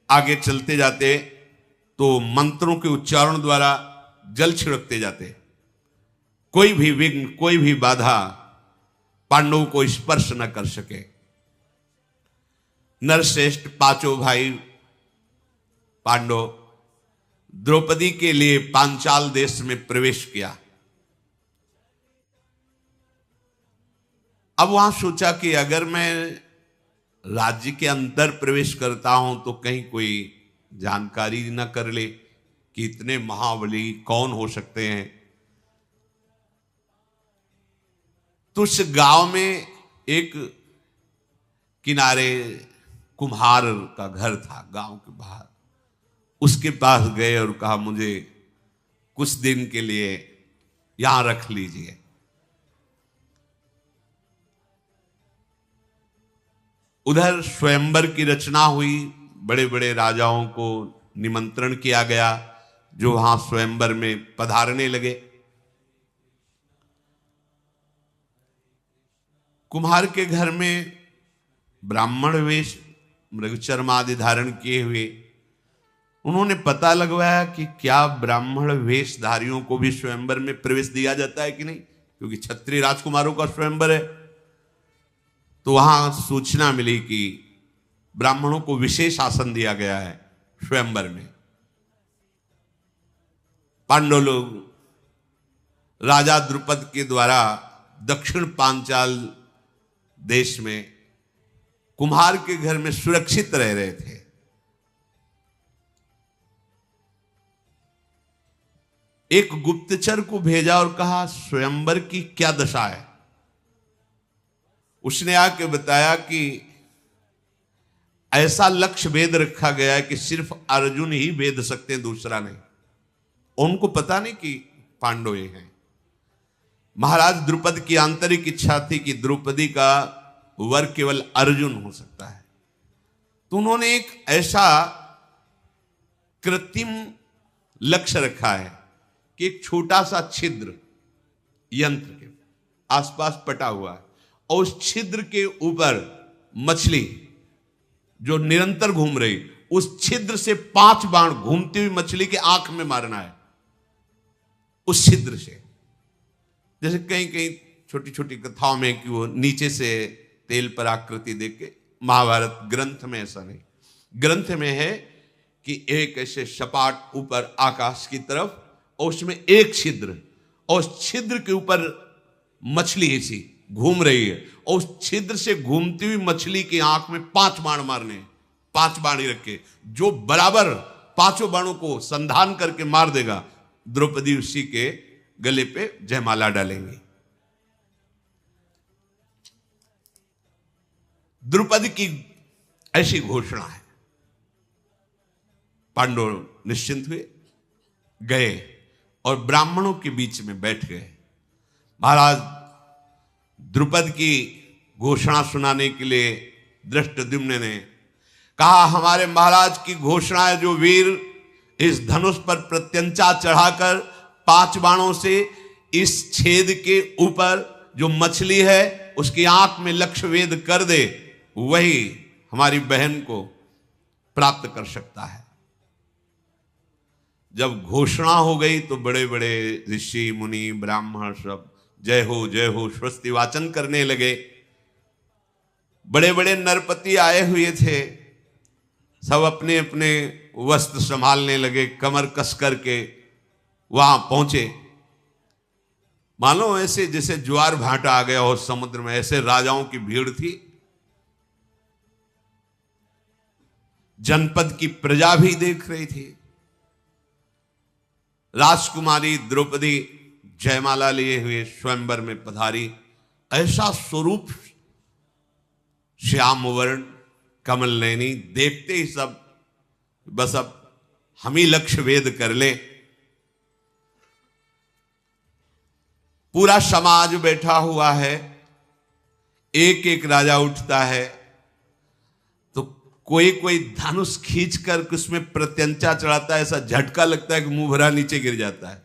आगे चलते जाते तो मंत्रों के उच्चारण द्वारा जल छिड़कते जाते। कोई भी विघ्न, कोई भी बाधा पांडवों को स्पर्श न कर सके। नरश्रेष्ठ पांचों भाई पांडव द्रौपदी के लिए पांचाल देश में प्रवेश किया। अब वहां सोचा कि अगर मैं राज्य के अंदर प्रवेश करता हूं तो कहीं कोई जानकारी न कर ले कि इतने महाबली कौन हो सकते हैं। तो उस गांव में एक किनारे कुम्हार का घर था गांव के बाहर। उसके पास गए और कहा मुझे कुछ दिन के लिए यहां रख लीजिए। उधर स्वयंवर की रचना हुई, बड़े बड़े राजाओं को निमंत्रण किया गया जो वहां स्वयंवर में पधारने लगे। कुम्हार के घर में ब्राह्मण वेश मृगचर्म आदि धारण किए हुए उन्होंने पता लगवाया कि क्या ब्राह्मण वेशधारियों को भी स्वयंवर में प्रवेश दिया जाता है कि नहीं, क्योंकि क्षत्रिय राजकुमारों का स्वयंवर है। तो वहां सूचना मिली कि ब्राह्मणों को विशेष आसन दिया गया है स्वयंवर में। पांडव लोग राजा द्रुपद के द्वारा दक्षिण पांचाल देश में कुम्हार के घर में सुरक्षित रह रहे थे। एक गुप्तचर को भेजा और कहा स्वयंवर की क्या दशा है। उसने आके बताया कि ऐसा लक्ष्य भेद रखा गया है कि सिर्फ अर्जुन ही भेद सकते हैं, दूसरा नहीं। उनको पता नहीं कि पांडव ये हैं। महाराज द्रुपद की आंतरिक इच्छा थी कि द्रौपदी का वर केवल अर्जुन हो सकता है। तो उन्होंने एक ऐसा कृत्रिम लक्ष्य रखा है कि एक छोटा सा छिद्र यंत्र के आसपास पटा हुआ है और उस छिद्र के ऊपर मछली जो निरंतर घूम रही, उस छिद्र से 5 बाण घूमती हुई मछली के आंख में मारना है। उस छिद्र से, जैसे कहीं कहीं छोटी छोटी कथाओं में कि वो नीचे से तेल पर आकृति देख के, महाभारत ग्रंथ में ऐसा नहीं। ग्रंथ में है कि एक ऐसे सपाट ऊपर आकाश की तरफ और उसमें एक छिद्र, और उस छिद्र के ऊपर मछली ऐसी घूम रही है और उस छिद्र से घूमती हुई मछली की आंख में 5 बाण मारने। 5 बाण ही रखे, जो बराबर 5 बाणों को संधान करके मार देगा, द्रौपदी उसी के गले पे जयमाला डालेंगी। द्रौपदी की ऐसी घोषणा है। पांडव निश्चिंत हुए, गए और ब्राह्मणों के बीच में बैठ गए। महाराज द्रुपद की घोषणा सुनाने के लिए धृष्टद्युम्न ने कहा, हमारे महाराज की घोषणा है, जो वीर इस धनुष पर प्रत्यंचा चढ़ाकर 5 बाणों से इस छेद के ऊपर जो मछली है उसकी आंख में लक्ष्य वेद कर दे, वही हमारी बहन को प्राप्त कर सकता है। जब घोषणा हो गई तो बड़े बड़े ऋषि मुनि ब्राह्मण सब जय हो स्वस्ति वाचन करने लगे। बड़े बड़े नरपति आए हुए थे, सब अपने अपने वस्त्र संभालने लगे, कमर कस करके वहां पहुंचे। मानो ऐसे जैसे ज्वार भाटा आ गया हो समुद्र में, ऐसे राजाओं की भीड़ थी। जनपद की प्रजा भी देख रही थी। राजकुमारी द्रौपदी जयमाला लिए हुए स्वयंवर में पधारी। ऐसा स्वरूप, श्याम वर्ण, कमल नयनी, देखते ही सब बस अब हम ही लक्ष्य वेद कर ले। पूरा समाज बैठा हुआ है, एक एक राजा उठता है तो कोई कोई धनुष खींच कर उसमें प्रत्यंचा चढ़ाता है। ऐसा झटका लगता है कि मुंह भरा नीचे गिर जाता है,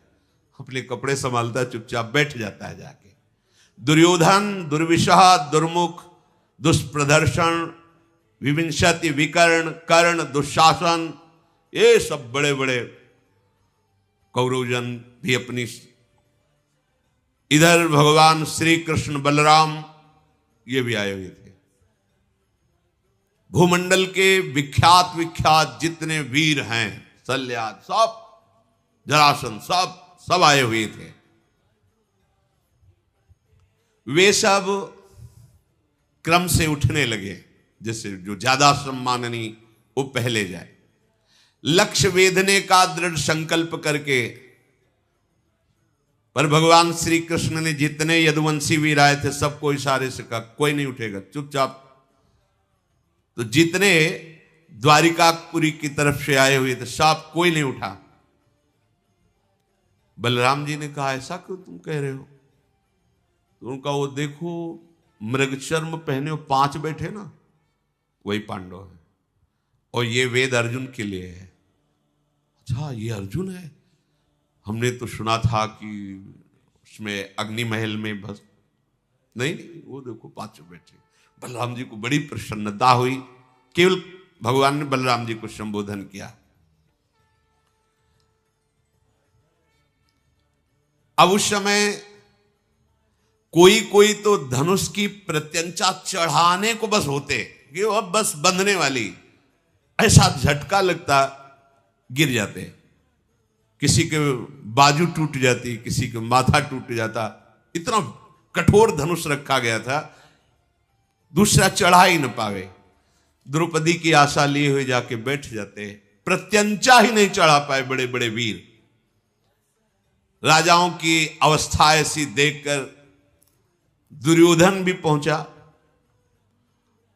अपने कपड़े संभालता है, चुपचाप बैठ जाता है जाके। दुर्योधन दुर्विशह दुर्मुख दुष्प्रदर्शन विविंशति, विकर्ण, कर्ण, दुशासन, ये सब बड़े बड़े कौरवजन भी अपनी, इधर भगवान श्री कृष्ण बलराम ये भी आए हुए थे। भूमंडल के विख्यात विख्यात जितने वीर हैं, शल्याद, सब, जरासंध, सब आए हुए थे। वे सब क्रम से उठने लगे, जैसे जो ज्यादा सम्माननीय वो पहले जाए। लक्ष्य वेधने का दृढ़ संकल्प करके, पर भगवान श्री कृष्ण ने जितने यदुवंशी वीर आए थे सबको इशारे से कहा कोई नहीं उठेगा, चुपचाप। तो जितने द्वारिकापुरी की तरफ से आए हुए थे सब कोई नहीं उठा। बलराम जी ने कहा ऐसा क्यों तुम कह रहे हो? तो उनका वो देखो मृग चर्म पहने हो 5 बैठे ना, वही पांडव है, और ये वेद अर्जुन के लिए है। अच्छा ये अर्जुन है? हमने तो सुना था कि उसमें अग्नि महल में बस नहीं, वो देखो 5 बैठे। बलराम जी को बड़ी प्रसन्नता हुई। केवल भगवान ने बलराम जी को संबोधन किया। अब उस समय कोई कोई तो धनुष की प्रत्यंचा चढ़ाने को बस होते कि वो बस बंधने वाली, ऐसा झटका लगता गिर जाते, किसी के बाजू टूट जाती, किसी के माथा टूट जाता, इतना कठोर धनुष रखा गया था, दूसरा चढ़ा ही न पावे। द्रौपदी की आशा लिए हुए जाके बैठ जाते, प्रत्यंचा ही नहीं चढ़ा पाए बड़े बड़े वीर। राजाओं की अवस्था ऐसी देखकर दुर्योधन भी पहुंचा,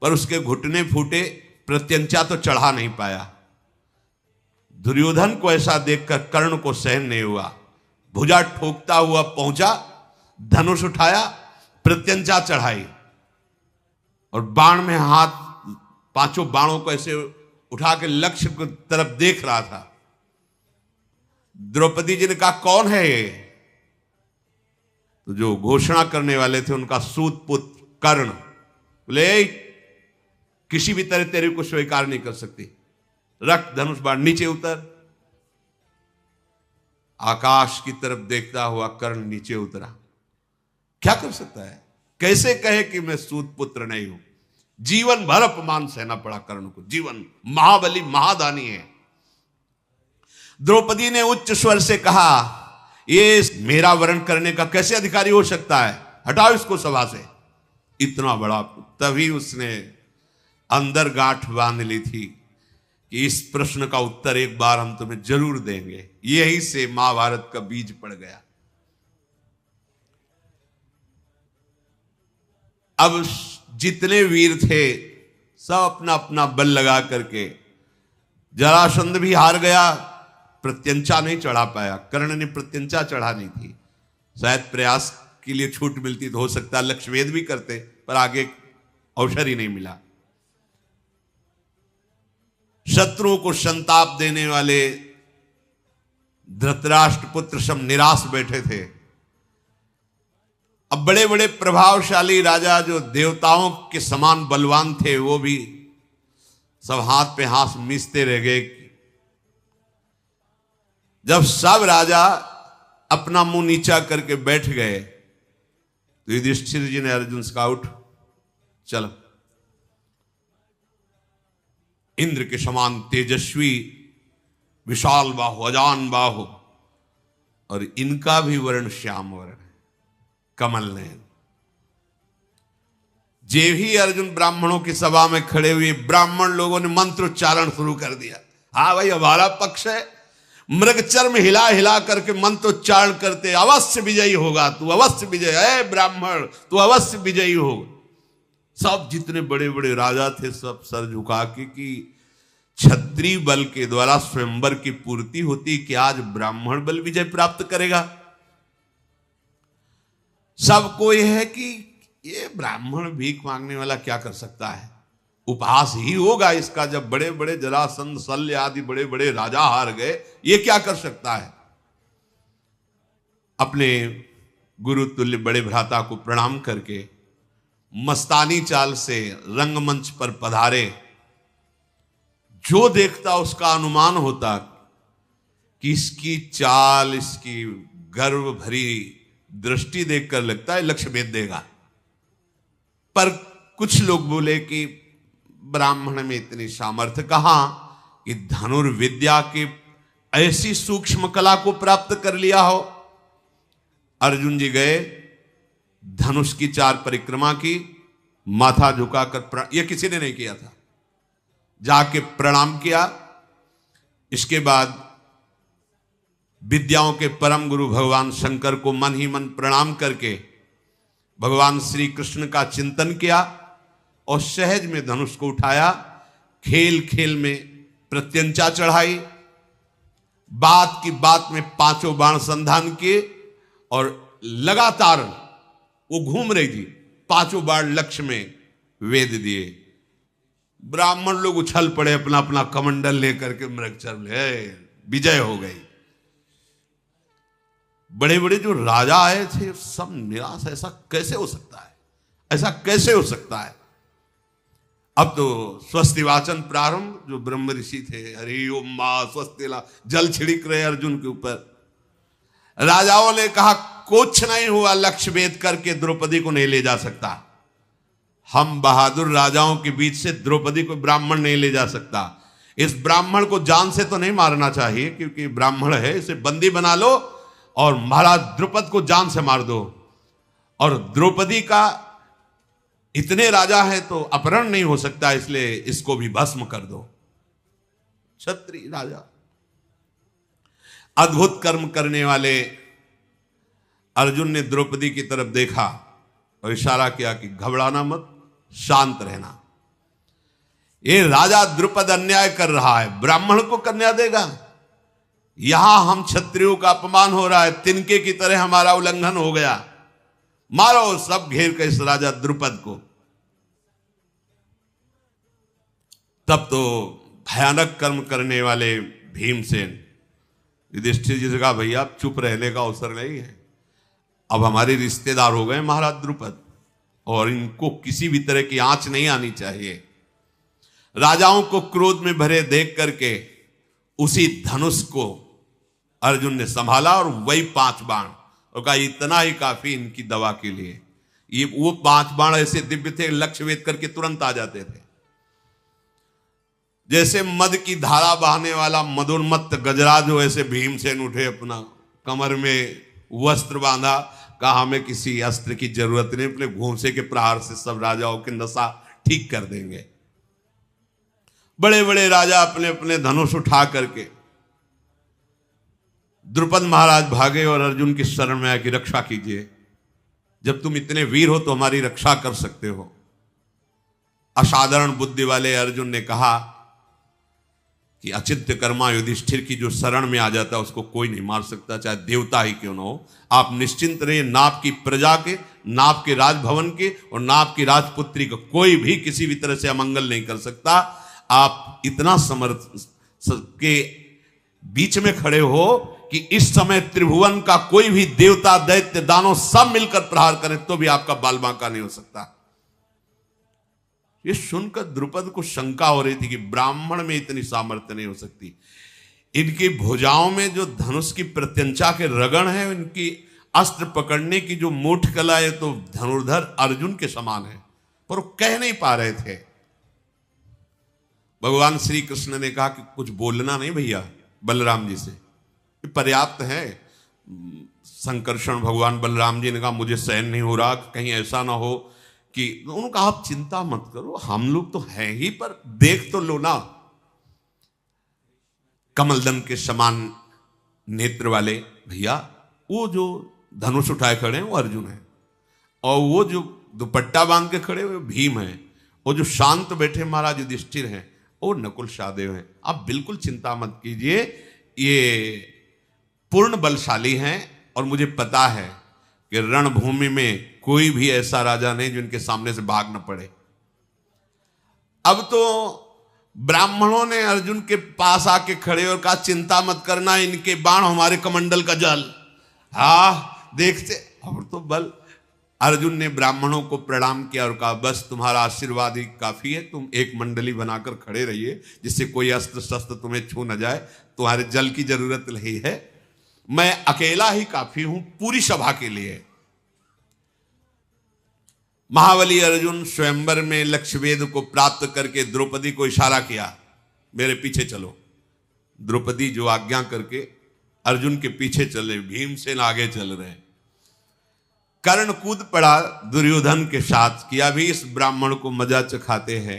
पर उसके घुटने फूटे, प्रत्यंचा तो चढ़ा नहीं पाया। दुर्योधन को ऐसा देखकर कर्ण को सहन नहीं हुआ, भुजा ठोकता हुआ पहुंचा, धनुष उठाया, प्रत्यंचा चढ़ाई और बाण में हाथ, 5 बाणों को ऐसे उठा के लक्ष्य की तरफ देख रहा था। द्रौपदी जी ने कहा कौन है ये? तो जो घोषणा करने वाले थे उनका सूत पुत्र कर्ण बोले किसी भी तरह तेरे को स्वीकार नहीं कर सकती, रख धनुष बाण, नीचे उतर। आकाश की तरफ देखता हुआ कर्ण नीचे उतरा। क्या कर सकता है? कैसे कहे कि मैं सूत पुत्र नहीं हूं? जीवन भर अपमान सहना पड़ा कर्ण को, जीवन। महाबली महादानी है। द्रौपदी ने उच्च स्वर से कहा ये मेरा वरण करने का कैसे अधिकारी हो सकता है? हटाओ इसको सभा से। इतना बड़ा। तभी उसने अंदर गांठ बांध ली थी कि इस प्रश्न का उत्तर एक बार हम तुम्हें जरूर देंगे। यही से महाभारत का बीज पड़ गया। अब जितने वीर थे सब अपना अपना बल लगा करके, जरासंध भी हार गया, प्रत्यंचा नहीं चढ़ा पाया। कर्ण ने प्रत्यंचा चढ़ा नहीं थी। शायद प्रयास के लिए छूट मिलती तो हो सकता लक्ष्यवेद भी करते, पर आगे अवसर ही नहीं मिला। शत्रुओं को संताप देने वाले धृतराष्ट्र पुत्र सब निराश बैठे थे। अब बड़े बड़े प्रभावशाली राजा जो देवताओं के समान बलवान थे वो भी सब हाथ पे हाथ मिसते रह गए। जब सब राजा अपना मुंह नीचा करके बैठ गए तो युधिष्ठिर जी ने अर्जुन से कहा उठ चल। इंद्र के समान तेजस्वी विशाल बाहु, अजान बाहु, और इनका भी वर्ण श्याम वर्ण है, कमल नयन। जे ही अर्जुन ब्राह्मणों की सभा में खड़े हुए, ब्राह्मण लोगों ने मंत्रोच्चारण शुरू कर दिया। हाँ भाई हमारा पक्ष है। मृगचर्म हिला हिला करके मंत्रोच्चारण करते, अवश्य विजयी होगा तू, अवश्य विजय है ब्राह्मण, तू अवश्य विजयी होगा। सब जितने बड़े बड़े राजा थे सब सर झुका के कि क्षत्रिय बल के द्वारा स्वयंवर की पूर्ति होती कि आज ब्राह्मण बल विजय प्राप्त करेगा। सबको यह है कि ये ब्राह्मण भीख मांगने वाला क्या कर सकता है, उपहास ही होगा इसका। जब बड़े बड़े जरासंध, शल्य आदि बड़े बड़े राजा हार गए, ये क्या कर सकता है। अपने गुरु तुल्य बड़े भ्राता को प्रणाम करके मस्तानी चाल से रंगमंच पर पधारे जो देखता उसका अनुमान होता कि इसकी चाल, इसकी गर्व भरी दृष्टि देखकर लगता है लक्ष्य भेद देगा। पर कुछ लोग बोले कि ब्राह्मण में इतनी सामर्थ्य कहां कि धनुर्विद्या की ऐसी सूक्ष्म कला को प्राप्त कर लिया हो। अर्जुन जी गए, धनुष की 4 परिक्रमा की, माथा झुकाकर, यह किसी ने नहीं किया था, जाके प्रणाम किया। इसके बाद विद्याओं के परम गुरु भगवान शंकर को मन ही मन प्रणाम करके भगवान श्री कृष्ण का चिंतन किया और सहज में धनुष को उठाया। खेल खेल में प्रत्यंचा चढ़ाई, बात की बात में 5 बाण संधान किए और लगातार वो घूम रही थी, 5 बाण लक्ष्य में वेद दिए। ब्राह्मण लोग उछल पड़े अपना अपना कमंडल लेकर के, मृगचर ले विजय हो गई। बड़े बड़े जो राजा आए थे सब निराश, ऐसा कैसे हो सकता है, ऐसा कैसे हो सकता है। अब तो स्वस्ति वाचन प्रारंभ, जो ब्रह्म ऋषि थे, हरि ओम मां स्वस्ति ला, जल छिड़क रहे अर्जुन के ऊपर। राजाओं ने कहा कुछ नहीं हुआ, लक्ष्य भेद करके द्रौपदी को नहीं ले जा सकता। हम बहादुर राजाओं के बीच से द्रौपदी को ब्राह्मण नहीं ले जा सकता। इस ब्राह्मण को जान से तो नहीं मारना चाहिए क्योंकि ब्राह्मण है, इसे बंदी बना लो और महाराज द्रुपद को जान से मार दो। और द्रौपदी का इतने राजा है तो अपहरण नहीं हो सकता, इसलिए इसको भी भस्म कर दो। क्षत्रिय राजा, अद्भुत कर्म करने वाले अर्जुन ने द्रौपदी की तरफ देखा और इशारा किया कि घबराना मत, शांत रहना। ये राजा द्रुपद अन्याय कर रहा है, ब्राह्मण को कन्या देगा। यहां हम क्षत्रियों का अपमान हो रहा है, तिनके की तरह हमारा उल्लंघन हो गया, मारो सब घेर के इस राजा द्रुपद को। तब तो भयानक कर्म करने वाले भीमसेन युधिष्ठिर जी से कहा, भैया अब चुप रहने का अवसर नहीं है, अब हमारे रिश्तेदार हो गए महाराज द्रुपद और इनको किसी भी तरह की आंच नहीं आनी चाहिए। राजाओं को क्रोध में भरे देख करके उसी धनुष को अर्जुन ने संभाला और वही 5 बाण, और कहा इतना ही काफी इनकी दवा के लिए। ये वो 5 बाण ऐसे दिव्य थे, लक्ष्य भेद करके तुरंत आ जाते थे। जैसे मद की धारा बहाने वाला मदोन्मत्त गजराज हो, ऐसे भीमसेन उठे, अपना कमर में वस्त्र बांधा, कहा हमें किसी अस्त्र की जरूरत नहीं, अपने घोंसे के प्रहार से सब राजाओं की नशा ठीक कर देंगे। बड़े बड़े राजा अपने अपने धनुष उठा करके, द्रुपद महाराज भागे और अर्जुन की शरण में आके रक्षा कीजिए, जब तुम इतने वीर हो तो हमारी रक्षा कर सकते हो। असाधारण बुद्धि वाले अर्जुन ने कहा कि अचिंत्य कर्मा युधिष्ठिर की जो शरण में आ जाता है उसको कोई नहीं मार सकता, चाहे देवता ही क्यों न हो। आप निश्चिंत रहिए, नाप की प्रजा के, नाप के राजभवन के और नाप की राजपुत्री का कोई भी किसी भी तरह से अमंगल नहीं कर सकता। आप इतना समर्थ के बीच में खड़े हो कि इस समय त्रिभुवन का कोई भी देवता, दैत्य, दानव सब मिलकर प्रहार करें तो भी आपका बाल बांका नहीं हो सकता। ये सुनकर द्रुपद को शंका हो रही थी कि ब्राह्मण में इतनी सामर्थ्य नहीं हो सकती। इनकी भुजाओं में जो धनुष की प्रत्यंचा के रगड़ है, इनकी अस्त्र पकड़ने की जो मूठ कला है, तो धनुर्धर अर्जुन के समान है, पर वो कह नहीं पा रहे थे। भगवान श्री कृष्ण ने कहा कि कुछ बोलना नहीं भैया बलराम जी से, ये पर्याप्त है। संकर्षण भगवान बलराम जी ने कहा मुझे सहन नहीं हो रहा, कहीं ऐसा ना हो कि, उन्होंने कहा आप चिंता मत करो, हम लोग तो हैं ही, पर देख तो लो ना। कमलदन के समान नेत्र वाले भैया, वो जो धनुष उठाए खड़े हैं वो अर्जुन है, और वो जो दुपट्टा बांध के खड़े हुए भीम है, वो जो शांत बैठे महाराज युधिष्ठिर हैं वो नकुल सहदेव हैं। आप बिल्कुल चिंता मत कीजिए, ये पूर्ण बलशाली हैं और मुझे पता है कि रणभूमि में कोई भी ऐसा राजा नहीं जो इनके सामने से भाग न पड़े। अब तो ब्राह्मणों ने अर्जुन के पास आके खड़े और कहा चिंता मत करना, इनके बाण हमारे कमंडल का जल। हाँ देखते, और तो बल अर्जुन ने ब्राह्मणों को प्रणाम किया और कहा बस तुम्हारा आशीर्वाद ही काफी है, तुम एक मंडली बनाकर खड़े रहिए जिससे कोई अस्त्र शस्त्र तुम्हें छू न जाए, तुम्हारे जल की जरूरत नहीं है, मैं अकेला ही काफी हूं पूरी सभा के लिए। महाबली अर्जुन स्वयंवर में लक्ष्यवेद को प्राप्त करके द्रौपदी को इशारा किया, मेरे पीछे चलो। द्रौपदी जो आज्ञा करके अर्जुन के पीछे चले, भीमसेन आगे चल रहे। कर्ण कूद पड़ा दुर्योधन के साथ कि अभी इस ब्राह्मण को मजा चखाते हैं।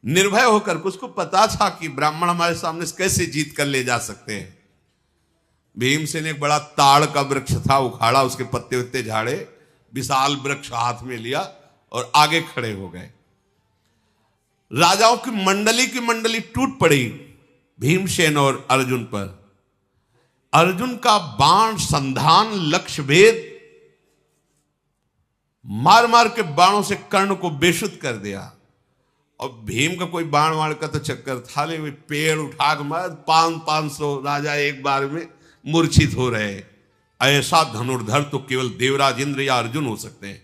निर्भय होकर, उसको पता था कि ब्राह्मण हमारे सामने कैसे जीत कर ले जा सकते हैं। भीमसेन एक बड़ा ताड़ का वृक्ष था, उखाड़ा, उसके पत्ते उत्ते झाड़े, विशाल वृक्ष हाथ में लिया और आगे खड़े हो गए। राजाओं की मंडली टूट पड़ी भीमसेन और अर्जुन पर। अर्जुन का बाण संधान लक्ष्य भेद मार मार के बाणों से कर्ण को बेशुद्ध कर दिया। और भीम का कोई बाण वाण का तो चक्कर था नहीं, पेड़ उठा के मार 500 राजा एक बार में मूर्छित हो रहे। ऐसा धनुर्धर तो केवल देवराज इंद्र या अर्जुन हो सकते हैं।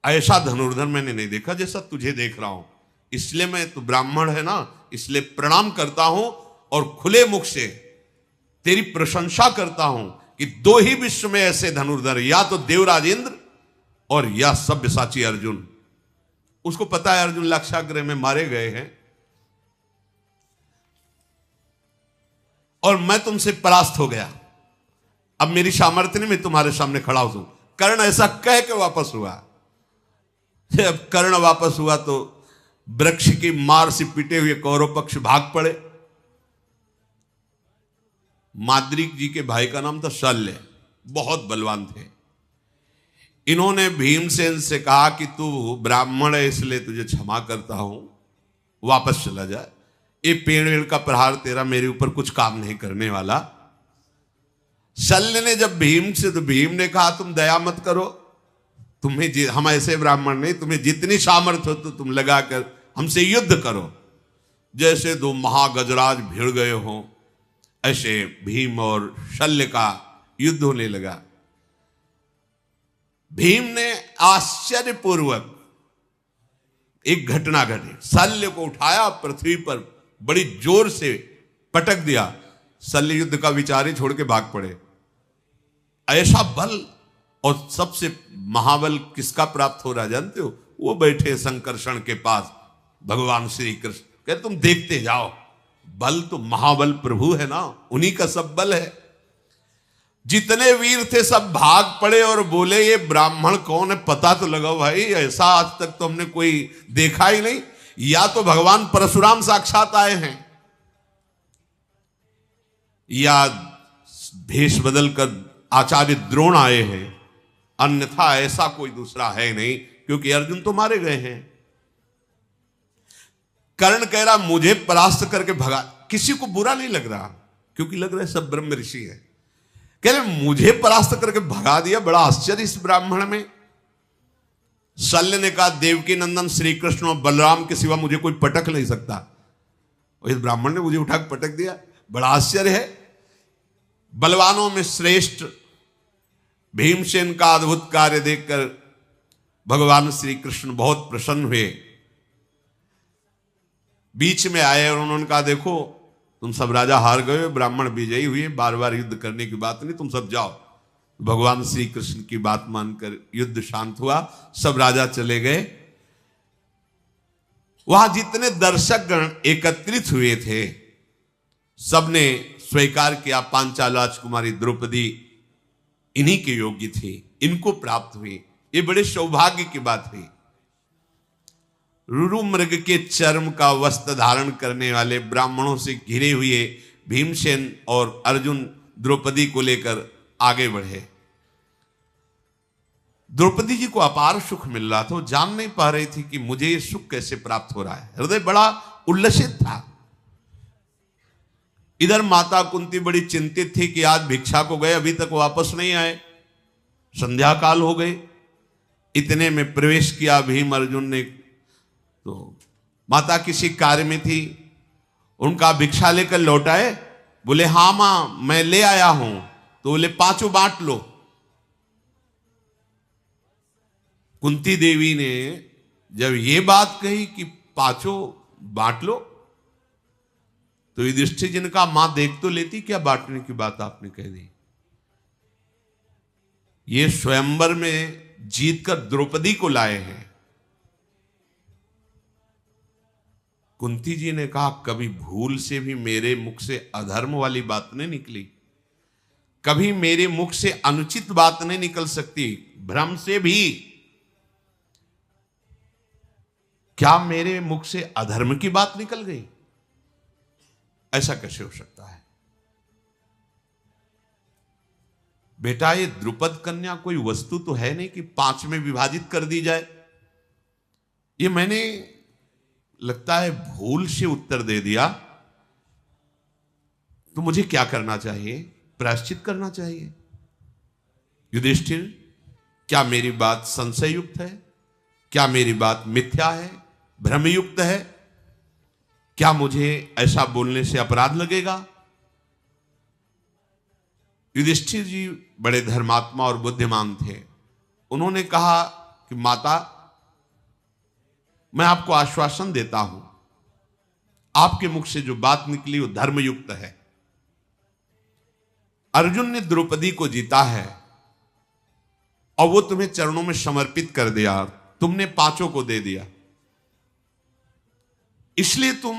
ऐसा धनुर्धर मैंने नहीं देखा जैसा तुझे देख रहा हूं। इसलिए मैं, तो ब्राह्मण है ना, इसलिए प्रणाम करता हूं और खुले मुख से तेरी प्रशंसा करता हूं कि दो ही विश्व में ऐसे धनुर्धर, या तो देवराज इंद्र और या सब्यसाची अर्जुन। उसको पता है अर्जुन लक्षाग्रह में मारे गए हैं और मैं तुमसे परास्त हो गया, अब मेरी सामर्थ्य नहीं, मैं तुम्हारे सामने खड़ा हूं। कर्ण ऐसा कह के वापस हुआ। जब कर्ण वापस हुआ तो वृक्ष की मार से पिटे हुए कौरव पक्ष भाग पड़े। माद्रिक जी के भाई का नाम था शल्य, बहुत बलवान थे। इन्होंने भीमसेन से कहा कि तू ब्राह्मण है इसलिए तुझे क्षमा करता हूं, वापस चला जा। ये पेड़ का प्रहार तेरा मेरे ऊपर कुछ काम नहीं करने वाला। शल्य ने जब भीम से, तो भीम ने कहा तुम दया मत करो, तुम्हें, हम ऐसे ब्राह्मण नहीं, तुम्हें जितनी सामर्थ्य हो तो तुम लगाकर हमसे युद्ध करो। जैसे दो महागजराज भिड़ गए हों ऐसे भीम और शल्य का युद्ध होने लगा। भीम ने आश्चर्यपूर्वक एक घटना घटी, शल्य को उठाया, पृथ्वी पर बड़ी जोर से पटक दिया। शल्य युद्ध का विचार ही छोड़ के भाग पड़े। ऐसा बल, और सबसे महाबल किसका प्राप्त हो रहा जानते हो? वो बैठे संकर्षण के पास भगवान श्री कृष्ण। कहते तुम देखते जाओ, बल तो महाबल प्रभु है ना, उन्हीं का सब बल है। जितने वीर थे सब भाग पड़े और बोले ये ब्राह्मण कौन है, पता तो लगाओ भाई, ऐसा आज तक तो हमने कोई देखा ही नहीं। या तो भगवान परशुराम साक्षात आए हैं, या भेष बदल कर आचार्य द्रोण आए हैं, अन्यथा ऐसा कोई दूसरा है नहीं, क्योंकि अर्जुन तो मारे गए हैं। कर्ण कह रहा मुझे परास्त करके भगा, किसी को बुरा नहीं लग रहा क्योंकि लग रहा है सब ब्रह्म ऋषि है। कह रहे मुझे परास्त करके भगा दिया, बड़ा आश्चर्य इस ब्राह्मण में। शल्य ने कहा देवकी नंदन श्री कृष्ण और बलराम के सिवा मुझे कोई पटक नहीं सकता, और इस ब्राह्मण ने मुझे उठा के पटक दिया, बड़ा आश्चर्य है। बलवानों में श्रेष्ठ भीमसेन का अद्भुत कार्य देखकर भगवान श्री कृष्ण बहुत प्रसन्न हुए। बीच में आए और उन्होंने कहा देखो तुम सब राजा हार गए, ब्राह्मण विजयी हुए, बार बार युद्ध करने की बात नहीं, तुम सब जाओ। भगवान श्री कृष्ण की बात मानकर युद्ध शांत हुआ, सब राजा चले गए। वहां जितने दर्शक गण एकत्रित हुए थे सबने स्वीकार किया पांचाल राजकुमारी द्रौपदी इन्हीं के योग्य थी, इनको प्राप्त हुई। ये बड़े सौभाग्य की बात हुई। रुरु मृग के चर्म का वस्त्र धारण करने वाले ब्राह्मणों से घिरे हुए भीमसेन और अर्जुन द्रौपदी को लेकर आगे बढ़े। द्रौपदी जी को अपार सुख मिल रहा था, वो जान नहीं पा रही थी कि मुझे ये सुख कैसे प्राप्त हो रहा है। हृदय बड़ा उल्लसित था। इधर माता कुंती बड़ी चिंतित थी कि आज भिक्षा को गए, अभी तक वापस नहीं आए, संध्या काल हो गई। इतने में प्रवेश किया भीम अर्जुन ने, तो माता किसी कार्य में थी, उनका भिक्षा लेकर लौटाए। बोले हाँ मां मैं ले आया हूं, तो बोले पांचों बांट लो। कुंती देवी ने जब ये बात कही कि पांचों बांट लो, तो युधिष्ठिर जी ने कहा मां देख तो लेती, क्या बांटने की बात आपने कह दी। ये स्वयंवर में जीतकर द्रौपदी को लाए हैं। कुंती जी ने कहा कभी भूल से भी मेरे मुख से अधर्म वाली बात नहीं निकली, कभी मेरे मुख से अनुचित बात नहीं निकल सकती, भ्रम से भी। क्या मेरे मुख से अधर्म की बात निकल गई? ऐसा कैसे हो सकता है? बेटा, ये द्रुपद कन्या कोई वस्तु तो है नहीं कि 5 में विभाजित कर दी जाए। ये मैंने लगता है भूल से उत्तर दे दिया, तो मुझे क्या करना चाहिए? प्रायश्चित करना चाहिए। युधिष्ठिर, क्या मेरी बात संशययुक्त है? क्या मेरी बात मिथ्या है, भ्रमयुक्त है? क्या मुझे ऐसा बोलने से अपराध लगेगा? युधिष्ठिर जी बड़े धर्मात्मा और बुद्धिमान थे। उन्होंने कहा कि माता, मैं आपको आश्वासन देता हूं, आपके मुख से जो बात निकली वो धर्मयुक्त है। अर्जुन ने द्रौपदी को जीता है और वो तुम्हें चरणों में समर्पित कर दिया, तुमने 5 को दे दिया। इसलिए तुम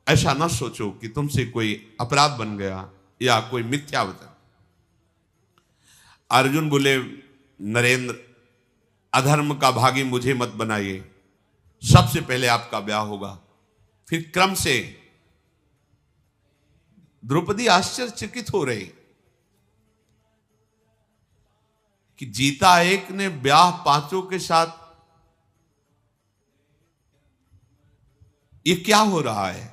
ऐसा ना सोचो कि तुमसे कोई अपराध बन गया या कोई मिथ्या वचन। अर्जुन बोले, नरेंद्र, अधर्म का भागी मुझे मत बनाइए। सबसे पहले आपका ब्याह होगा, फिर क्रम से। द्रौपदी आश्चर्यचकित हो रही कि जीता एक ने ब्याह 5 के साथ, ये क्या हो रहा है?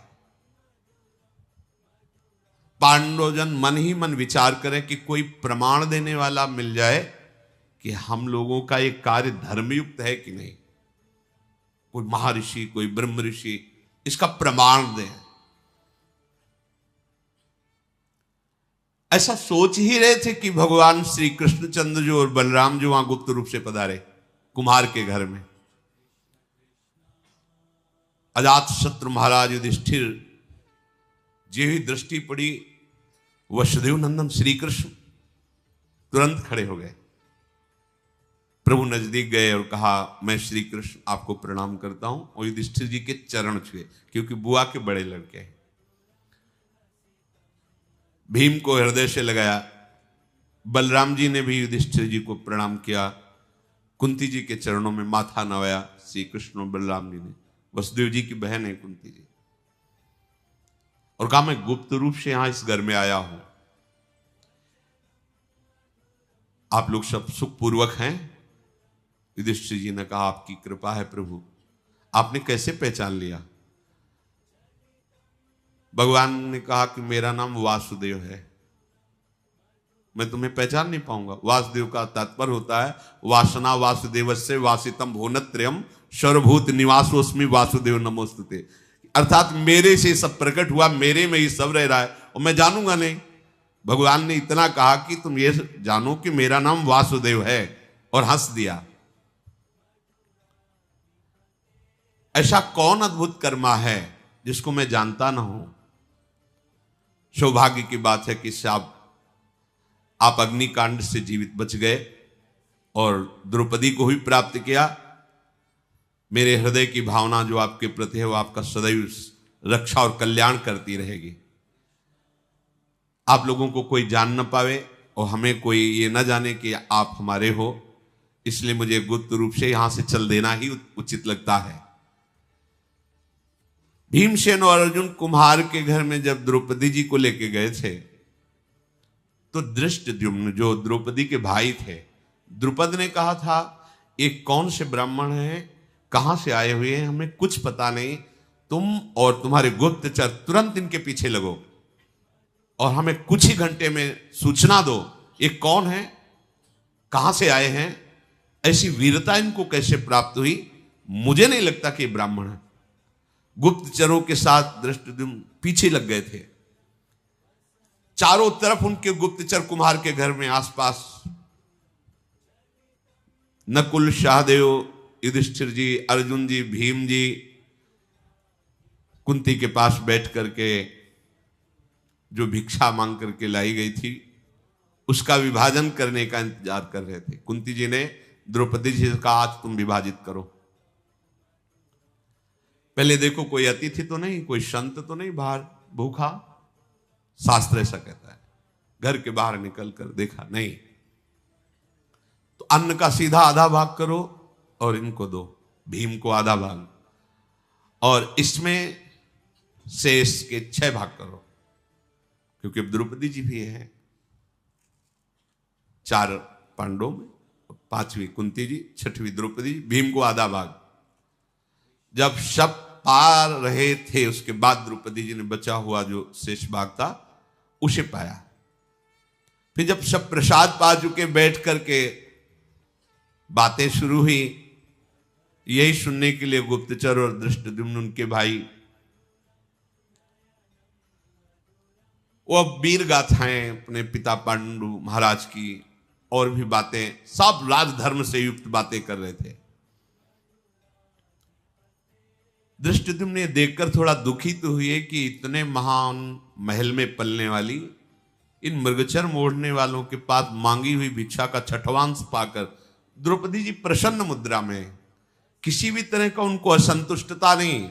पांडवजन मन ही मन विचार करें कि कोई प्रमाण देने वाला मिल जाए कि हम लोगों का ये कार्य धर्मयुक्त है कि नहीं। कोई महर्षि, कोई ब्रह्म ऋषि इसका प्रमाण दें। ऐसा सोच ही रहे थे कि भगवान श्री कृष्णचंद्र जो और बलराम जो वहां गुप्त रूप से पधारे कुम्हार के घर में। अजात शत्रु महाराज युधिष्ठिर जी ही दृष्टि पड़ी, वसुदेव नंदन श्री कृष्ण तुरंत खड़े हो गए। प्रभु नजदीक गए और कहा, मैं श्री कृष्ण आपको प्रणाम करता हूं, और युधिष्ठिर जी के चरण छुए, क्योंकि बुआ के बड़े लड़के हैं। भीम को हृदय से लगाया। बलराम जी ने भी युधिष्ठिर जी को प्रणाम किया। कुंती जी के चरणों में माथा नवाया श्री कृष्ण और बलराम जी ने। वसुदेव जी की बहन है कुंती जी, और कहा, मैं गुप्त रूप से यहां इस घर में आया हूं, आप लोग सब सुखपूर्वक हैं? युधिष्ठिर जी ने कहा, आपकी कृपा है प्रभु। आपने कैसे पहचान लिया? भगवान ने कहा कि मेरा नाम वासुदेव है, मैं तुम्हें पहचान नहीं पाऊंगा। वासुदेव का तात्पर्य होता है वासना वासुदेवस्य वासितम भुवनत्रयम् सर्वभूत निवासोस्मि वासुदेव नमोस्तुते। अर्थात मेरे से सब प्रकट हुआ, मेरे में ही सब रह रहा है, और मैं जानूंगा नहीं। भगवान ने इतना कहा कि तुम ये जानो कि मेरा नाम वासुदेव है, और हंस दिया। ऐसा कौन अद्भुत कर्मा है जिसको मैं जानता ना हूं? सौभाग्य की बात है कि आप अग्निकांड से जीवित बच गए और द्रौपदी को ही प्राप्त किया। मेरे हृदय की भावना जो आपके प्रति है वो आपका सदैव रक्षा और कल्याण करती रहेगी। आप लोगों को कोई जान न पावे और हमें कोई ये न जाने कि आप हमारे हो, इसलिए मुझे गुप्त रूप से यहां से चल देना ही उचित लगता है। भीमसेन और अर्जुन कुम्हार के घर में जब द्रौपदी जी को लेके गए थे, तो धृष्टद्युम्न जो द्रौपदी के भाई थे, द्रुपद ने कहा था, ये कौन से ब्राह्मण हैं, कहां से आए हुए हैं, हमें कुछ पता नहीं, तुम और तुम्हारे गुप्तचर तुरंत इनके पीछे लगो और हमें कुछ ही घंटे में सूचना दो, ये कौन है, कहां से आए हैं, ऐसी वीरता इनको कैसे प्राप्त हुई? मुझे नहीं लगता कि ब्राह्मण है। गुप्तचरों के साथ धृष्टद्युम्न पीछे लग गए थे। चारों तरफ उनके गुप्तचर कुम्हार के घर में आसपास नकुल, सहदेव, युधिष्ठिर जी, अर्जुन जी, भीम जी कुंती के पास बैठ करके जो भिक्षा मांग करके लाई गई थी उसका विभाजन करने का इंतजार कर रहे थे। कुंती जी ने द्रौपदी जी से कहा, आज तुम विभाजित करो। पहले देखो कोई अतिथि तो नहीं, कोई संत तो नहीं बाहर भूखा, शास्त्र ऐसा कहता है। घर के बाहर निकल कर देखा, नहीं, तो अन्न का सीधा आधा भाग करो और इनको दो, भीम को आधा भाग, और इसमें शेष के 6 भाग करो, क्योंकि अब द्रौपदी जी भी हैं 4 पांडवों में, 5वीं कुंती जी, 6वीं द्रौपदी, भीम को आधा भाग। जब सब पा रहे थे उसके बाद द्रौपदी जी ने बचा हुआ जो शेष भाग था उसे पाया। फिर जब सब प्रसाद पा चुके बैठ करके बातें शुरू हुई, यही सुनने के लिए गुप्तचर और धृष्टद्युम्न उनके भाई वो अब वीर गाथाएं अपने पिता पांडु महाराज की और भी बातें, सब राजधर्म से युक्त बातें कर रहे थे। धृष्टद्युम्न ने देखकर थोड़ा दुखी तो हुए कि इतने महान महल में पलने वाली इन मृगचर मोड़ने वालों के पास मांगी हुई भिक्षा का छठवांश पाकर द्रौपदी जी प्रसन्न मुद्रा में, किसी भी तरह का उनको असंतुष्टता नहीं,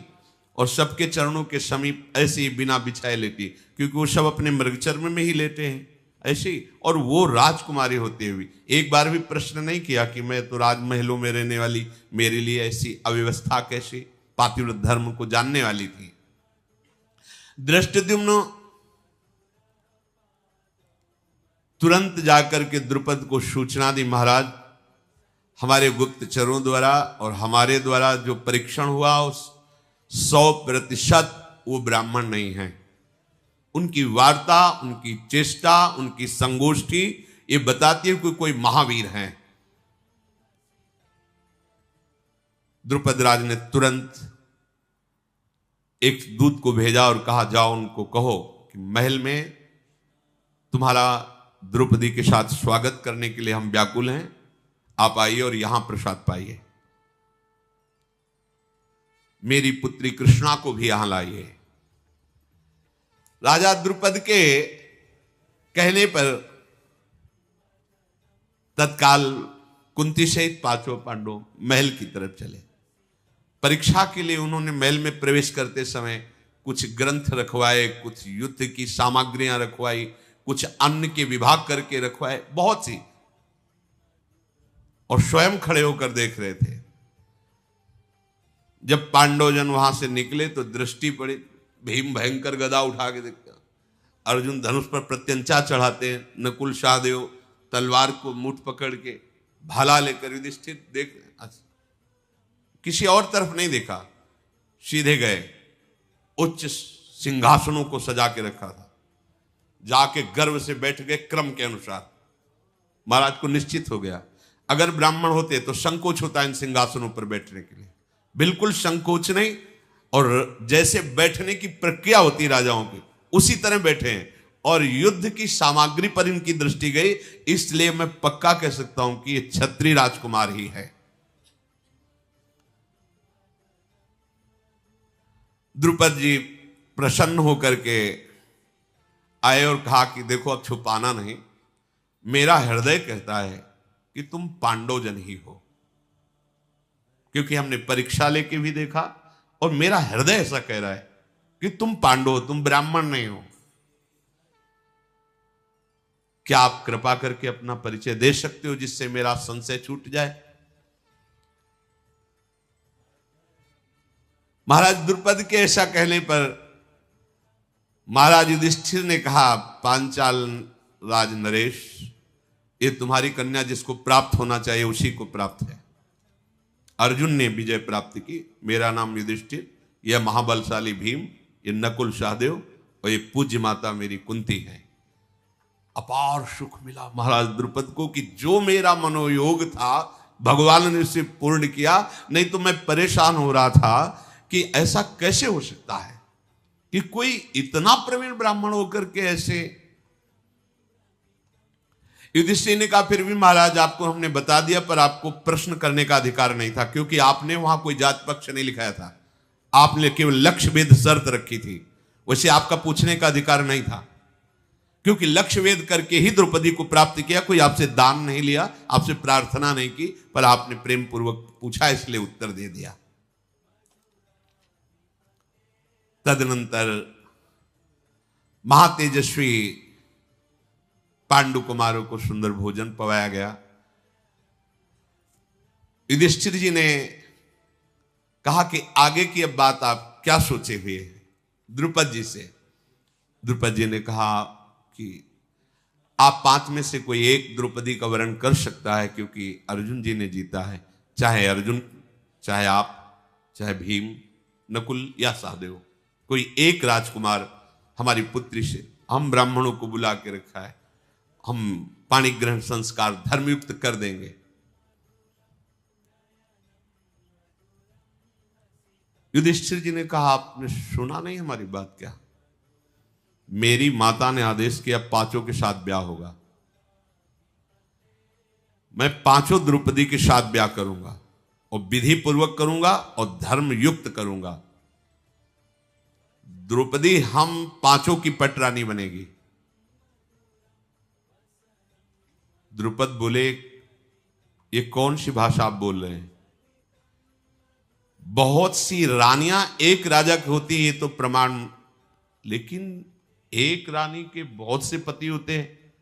और सबके चरणों के समीप ऐसे ही बिना बिछाए लेटी, क्योंकि वो सब अपने मृगचर में ही लेटे हैं ऐसे ही, और वो राजकुमारी होते हुए एक बार भी प्रश्न नहीं किया कि मैं तो राजमहलों में रहने वाली, मेरे लिए ऐसी अव्यवस्था कैसे, पातिव्रत धर्म को जानने वाली थी। धृष्टद्युम्न तुरंत जाकर के द्रुपद को सूचना दी, महाराज हमारे गुप्तचरों द्वारा और हमारे द्वारा जो परीक्षण हुआ उस 100% वो ब्राह्मण नहीं है। उनकी वार्ता, उनकी चेष्टा, उनकी संगोष्ठी ये बताती है कि कोई महावीर है। द्रुपद राज ने तुरंत एक दूत को भेजा और कहा, जाओ उनको कहो कि महल में तुम्हारा द्रौपदी के साथ स्वागत करने के लिए हम व्याकुल हैं, आप आइए और यहां प्रसाद पाइए। मेरी पुत्री कृष्णा को भी यहां लाइए। राजा द्रुपद के कहने पर तत्काल कुंती सहित 5 पांडव महल की तरफ चले। परीक्षा के लिए उन्होंने महल में प्रवेश करते समय कुछ ग्रंथ रखवाए, कुछ युद्ध की सामग्रियां रखवाई, कुछ अन्न के विभाग करके रखवाए, बहुत सी, और स्वयं खड़े होकर देख रहे थे। जब पांडवजन वहां से निकले तो दृष्टि पड़ी, भीम भयंकर गदा उठा के देखता, अर्जुन धनुष पर प्रत्यंचा चढ़ाते हैं, नकुल सहदेव तलवार को मुठ पकड़ के भाला लेकर, युधिष्ठिर देख किसी और तरफ नहीं देखा, सीधे गए। उच्च सिंहासनों को सजा के रखा था, जाके गर्व से बैठ गए क्रम के अनुसार। महाराज को निश्चित हो गया अगर ब्राह्मण होते तो संकोच होता इन सिंहासनों पर बैठने के लिए, बिल्कुल संकोच नहीं, और जैसे बैठने की प्रक्रिया होती राजाओं की उसी तरह बैठे हैं। और युद्ध की सामग्री पर इनकी दृष्टि गई, इसलिए मैं पक्का कह सकता हूं कि ये क्षत्रिय राजकुमार ही है। द्रुपद जी प्रसन्न होकर के आए और कहा कि देखो अब छुपाना नहीं, मेरा हृदय कहता है कि तुम पांडवजन ही हो, क्योंकि हमने परीक्षा लेके भी देखा और मेरा हृदय ऐसा कह रहा है कि तुम पांडव हो, तुम ब्राह्मण नहीं हो। क्या आप कृपा करके अपना परिचय दे सकते हो जिससे मेरा संशय छूट जाए? महाराज द्रुपद के ऐसा कहने पर महाराज युधिष्ठिर ने कहा, पांचाल राज नरेश, ये तुम्हारी कन्या जिसको प्राप्त होना चाहिए उसी को प्राप्त है। अर्जुन ने विजय प्राप्त की, मेरा नाम युधिष्ठिर, यह महाबलशाली भीम, ये नकुल सहदेव और ये पूज्य माता मेरी कुंती है। अपार सुख मिला महाराज द्रुपद को कि जो मेरा मनोयोग था भगवान ने उसे पूर्ण किया। नहीं तो मैं परेशान हो रहा था कि ऐसा कैसे हो सकता है कि कोई इतना प्रवीण ब्राह्मण होकर के ऐसे युधिष्ठिर ने कहा फिर भी महाराज आपको हमने बता दिया, पर आपको प्रश्न करने का अधिकार नहीं था, क्योंकि आपने वहां कोई जात पक्ष नहीं लिखाया था, आपने केवल लक्ष्य भेद शर्त रखी थी, वैसे आपका पूछने का अधिकार नहीं था, क्योंकि लक्ष्य वेद करके ही द्रौपदी को प्राप्त किया, कोई आपसे दान नहीं लिया, आपसे प्रार्थना नहीं की, पर आपने प्रेम पूर्वक पूछा इसलिए उत्तर दे दिया। तदनंतर महातेजस्वी पांडु कुमारों को सुंदर भोजन पवाया गया। युधिष्ठिर जी ने कहा कि आगे की अब बात आप क्या सोचे हुए हैं द्रुपद जी से। द्रुपद जी ने कहा कि आप 5 में से कोई एक द्रौपदी का वर्ण कर सकता है, क्योंकि अर्जुन जी ने जीता है, चाहे अर्जुन, चाहे आप, चाहे भीम, नकुल या सहदेव, कोई एक राजकुमार हमारी पुत्री से, हम ब्राह्मणों को बुला के रखा है, हम पाणी ग्रहण संस्कार धर्मयुक्त कर देंगे। युधिष्ठिर जी ने कहा आपने सुना नहीं हमारी बात क्या? मेरी माता ने आदेश किया 5 के साथ ब्याह होगा, मैं 5 द्रौपदी के साथ ब्याह करूंगा और विधि पूर्वक करूंगा और धर्म युक्त करूंगा। द्रौपदी हम 5 की पटरानी बनेगी। द्रुपद बोले ये कौन सी भाषा आप बोल रहे हैं? बहुत सी रानियां एक राजा की होती है ये तो प्रमाण, लेकिन एक रानी के बहुत से पति होते हैं,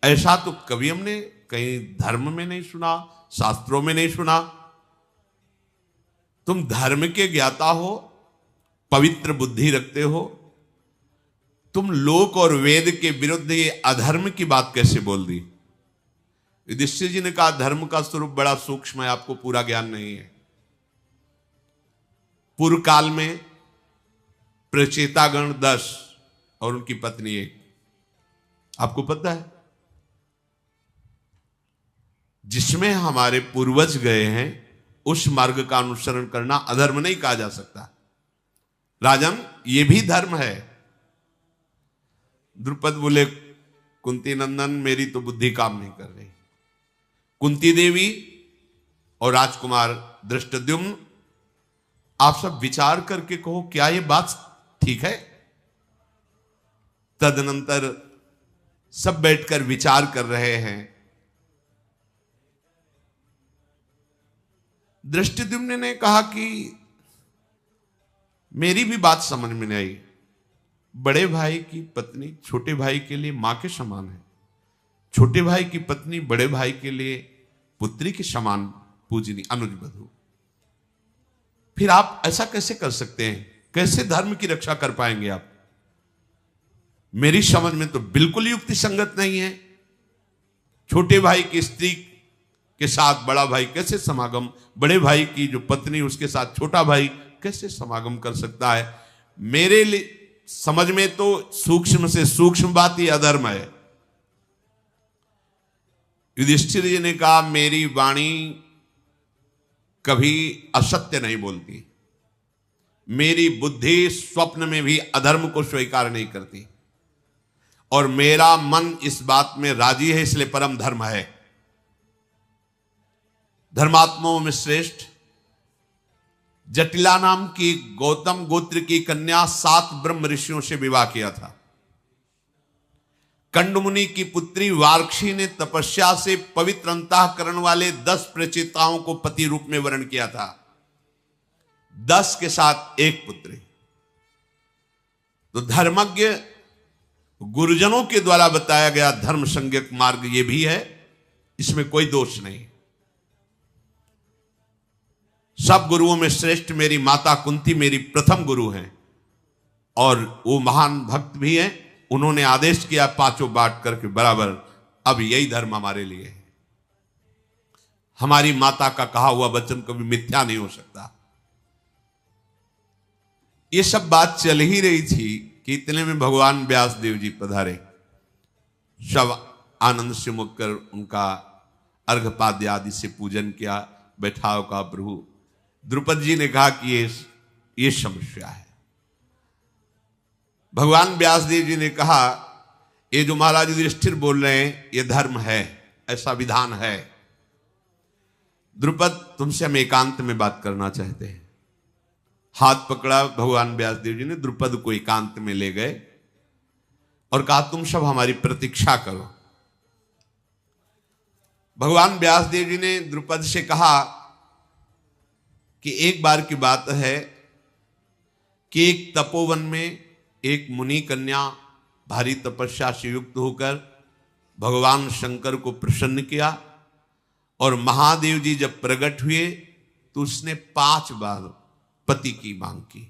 ऐसा तो कभी हमने कहीं धर्म में नहीं सुना, शास्त्रों में नहीं सुना। तुम धर्म के ज्ञाता हो, पवित्र बुद्धि रखते हो, तुम लोक और वेद के विरुद्ध ये अधर्म की बात कैसे बोल दी? युधिष्ठिर जी ने कहा धर्म का स्वरूप बड़ा सूक्ष्म है, आपको पूरा ज्ञान नहीं है। पूर्व काल में प्रचेतागण 10 और उनकी पत्नी 1, आपको पता है, जिसमें हमारे पूर्वज गए हैं उस मार्ग का अनुसरण करना अधर्म नहीं कहा जा सकता। राजन ये भी धर्म है। द्रुपद बोले कुंती नंदन मेरी तो बुद्धि काम नहीं कर रही। कुंती देवी और राजकुमार धृष्टद्युम्न आप सब विचार करके कहो क्या ये बात ठीक है? तदनंतर सब बैठकर विचार कर रहे हैं। धृष्टद्युम्न ने कहा कि मेरी भी बात समझ में नहीं आई। बड़े भाई की पत्नी छोटे भाई के लिए मां के समान है, छोटे भाई की पत्नी बड़े भाई के लिए पुत्री के समान पूजनी अनुज बधू। फिर आप ऐसा कैसे कर सकते हैं? कैसे धर्म की रक्षा कर पाएंगे आप? मेरी समझ में तो बिल्कुल युक्ति संगत नहीं है। छोटे भाई की स्त्री के साथ बड़ा भाई कैसे समागम, बड़े भाई की जो पत्नी उसके साथ छोटा भाई कैसे समागम कर सकता है? मेरे लिए समझ में तो सूक्ष्म से सूक्ष्म बात ही अधर्म है। युधिष्ठिर जी ने कहा मेरी वाणी कभी असत्य नहीं बोलती, मेरी बुद्धि स्वप्न में भी अधर्म को स्वीकार नहीं करती, और मेरा मन इस बात में राजी है, इसलिए परम धर्म है। धर्मात्माओं में श्रेष्ठ जटिला नाम की गौतम गोत्र की कन्या 7 ब्रह्म ऋषियों से विवाह किया था। कंडमुनि की पुत्री वार्क्षी ने तपस्या से पवित्र अंतःकरण वाले 10 प्रचेताओं को पति रूप में वर्ण किया था, 10 के साथ एक पुत्री। तो धर्मज्ञ गुरुजनों के द्वारा बताया गया धर्म संज्ञक मार्ग ये भी है, इसमें कोई दोष नहीं। सब गुरुओं में श्रेष्ठ मेरी माता कुंती मेरी प्रथम गुरु हैं, और वो महान भक्त भी हैं। उन्होंने आदेश किया 5 बांट करके बराबर, अब यही धर्म हमारे लिए है। हमारी माता का कहा हुआ वचन कभी मिथ्या नहीं हो सकता। ये सब बात चल ही रही थी कि इतने में भगवान व्यास देव जी पधारे। सब आनंद से मुकर उनका अर्घपाद्य आदि से पूजन किया, बैठाव का प्रभु। द्रुपद जी ने कहा कि ये समस्या है। भगवान व्यासदेव जी ने कहा ये जो महाराज युधिष्ठिर बोल रहे हैं ये धर्म है, ऐसा विधान है। द्रुपद, तुमसे हम एकांत में बात करना चाहते हैं। हाथ पकड़ा भगवान व्यासदेव जी ने, द्रुपद को एकांत में ले गए और कहा तुम सब हमारी प्रतीक्षा करो। भगवान व्यासदेव जी ने द्रुपद से कहा कि एक बार की बात है कि एक तपोवन में एक मुनि कन्या भारी तपस्या से युक्त होकर भगवान शंकर को प्रसन्न किया, और महादेव जी जब प्रकट हुए तो उसने 5 बार पति की मांग की।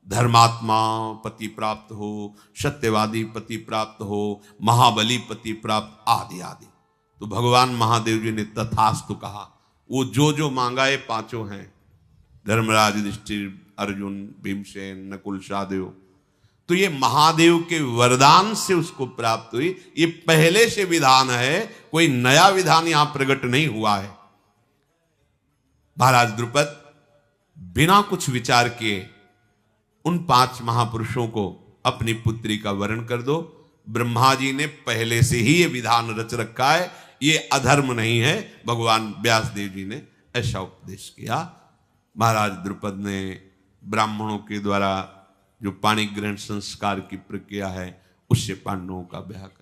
धर्मात्मा पति प्राप्त हो, सत्यवादी पति प्राप्त हो, महाबली पति प्राप्त, आदि आदि। तो भगवान महादेव जी ने तथास्तु कहा। वो जो जो मांगा ये 5 हैं, धर्मराज, युधिष्ठिर, अर्जुन, भीमसेन, नकुल, सहदेव। तो ये महादेव के वरदान से उसको प्राप्त हुई। ये पहले से विधान है, कोई नया विधान यहां प्रकट नहीं हुआ है। महाराज द्रुपद, बिना कुछ विचार किए उन 5 महापुरुषों को अपनी पुत्री का वरण कर दो। ब्रह्मा जी ने पहले से ही ये विधान रच रखा है, ये अधर्म नहीं है। भगवान व्यासदेव जी ने ऐसा उपदेश किया। महाराज द्रुपद ने ब्राह्मणों के द्वारा जो पाणी ग्रहण संस्कार की प्रक्रिया है उससे पांडवों का ब्याह कर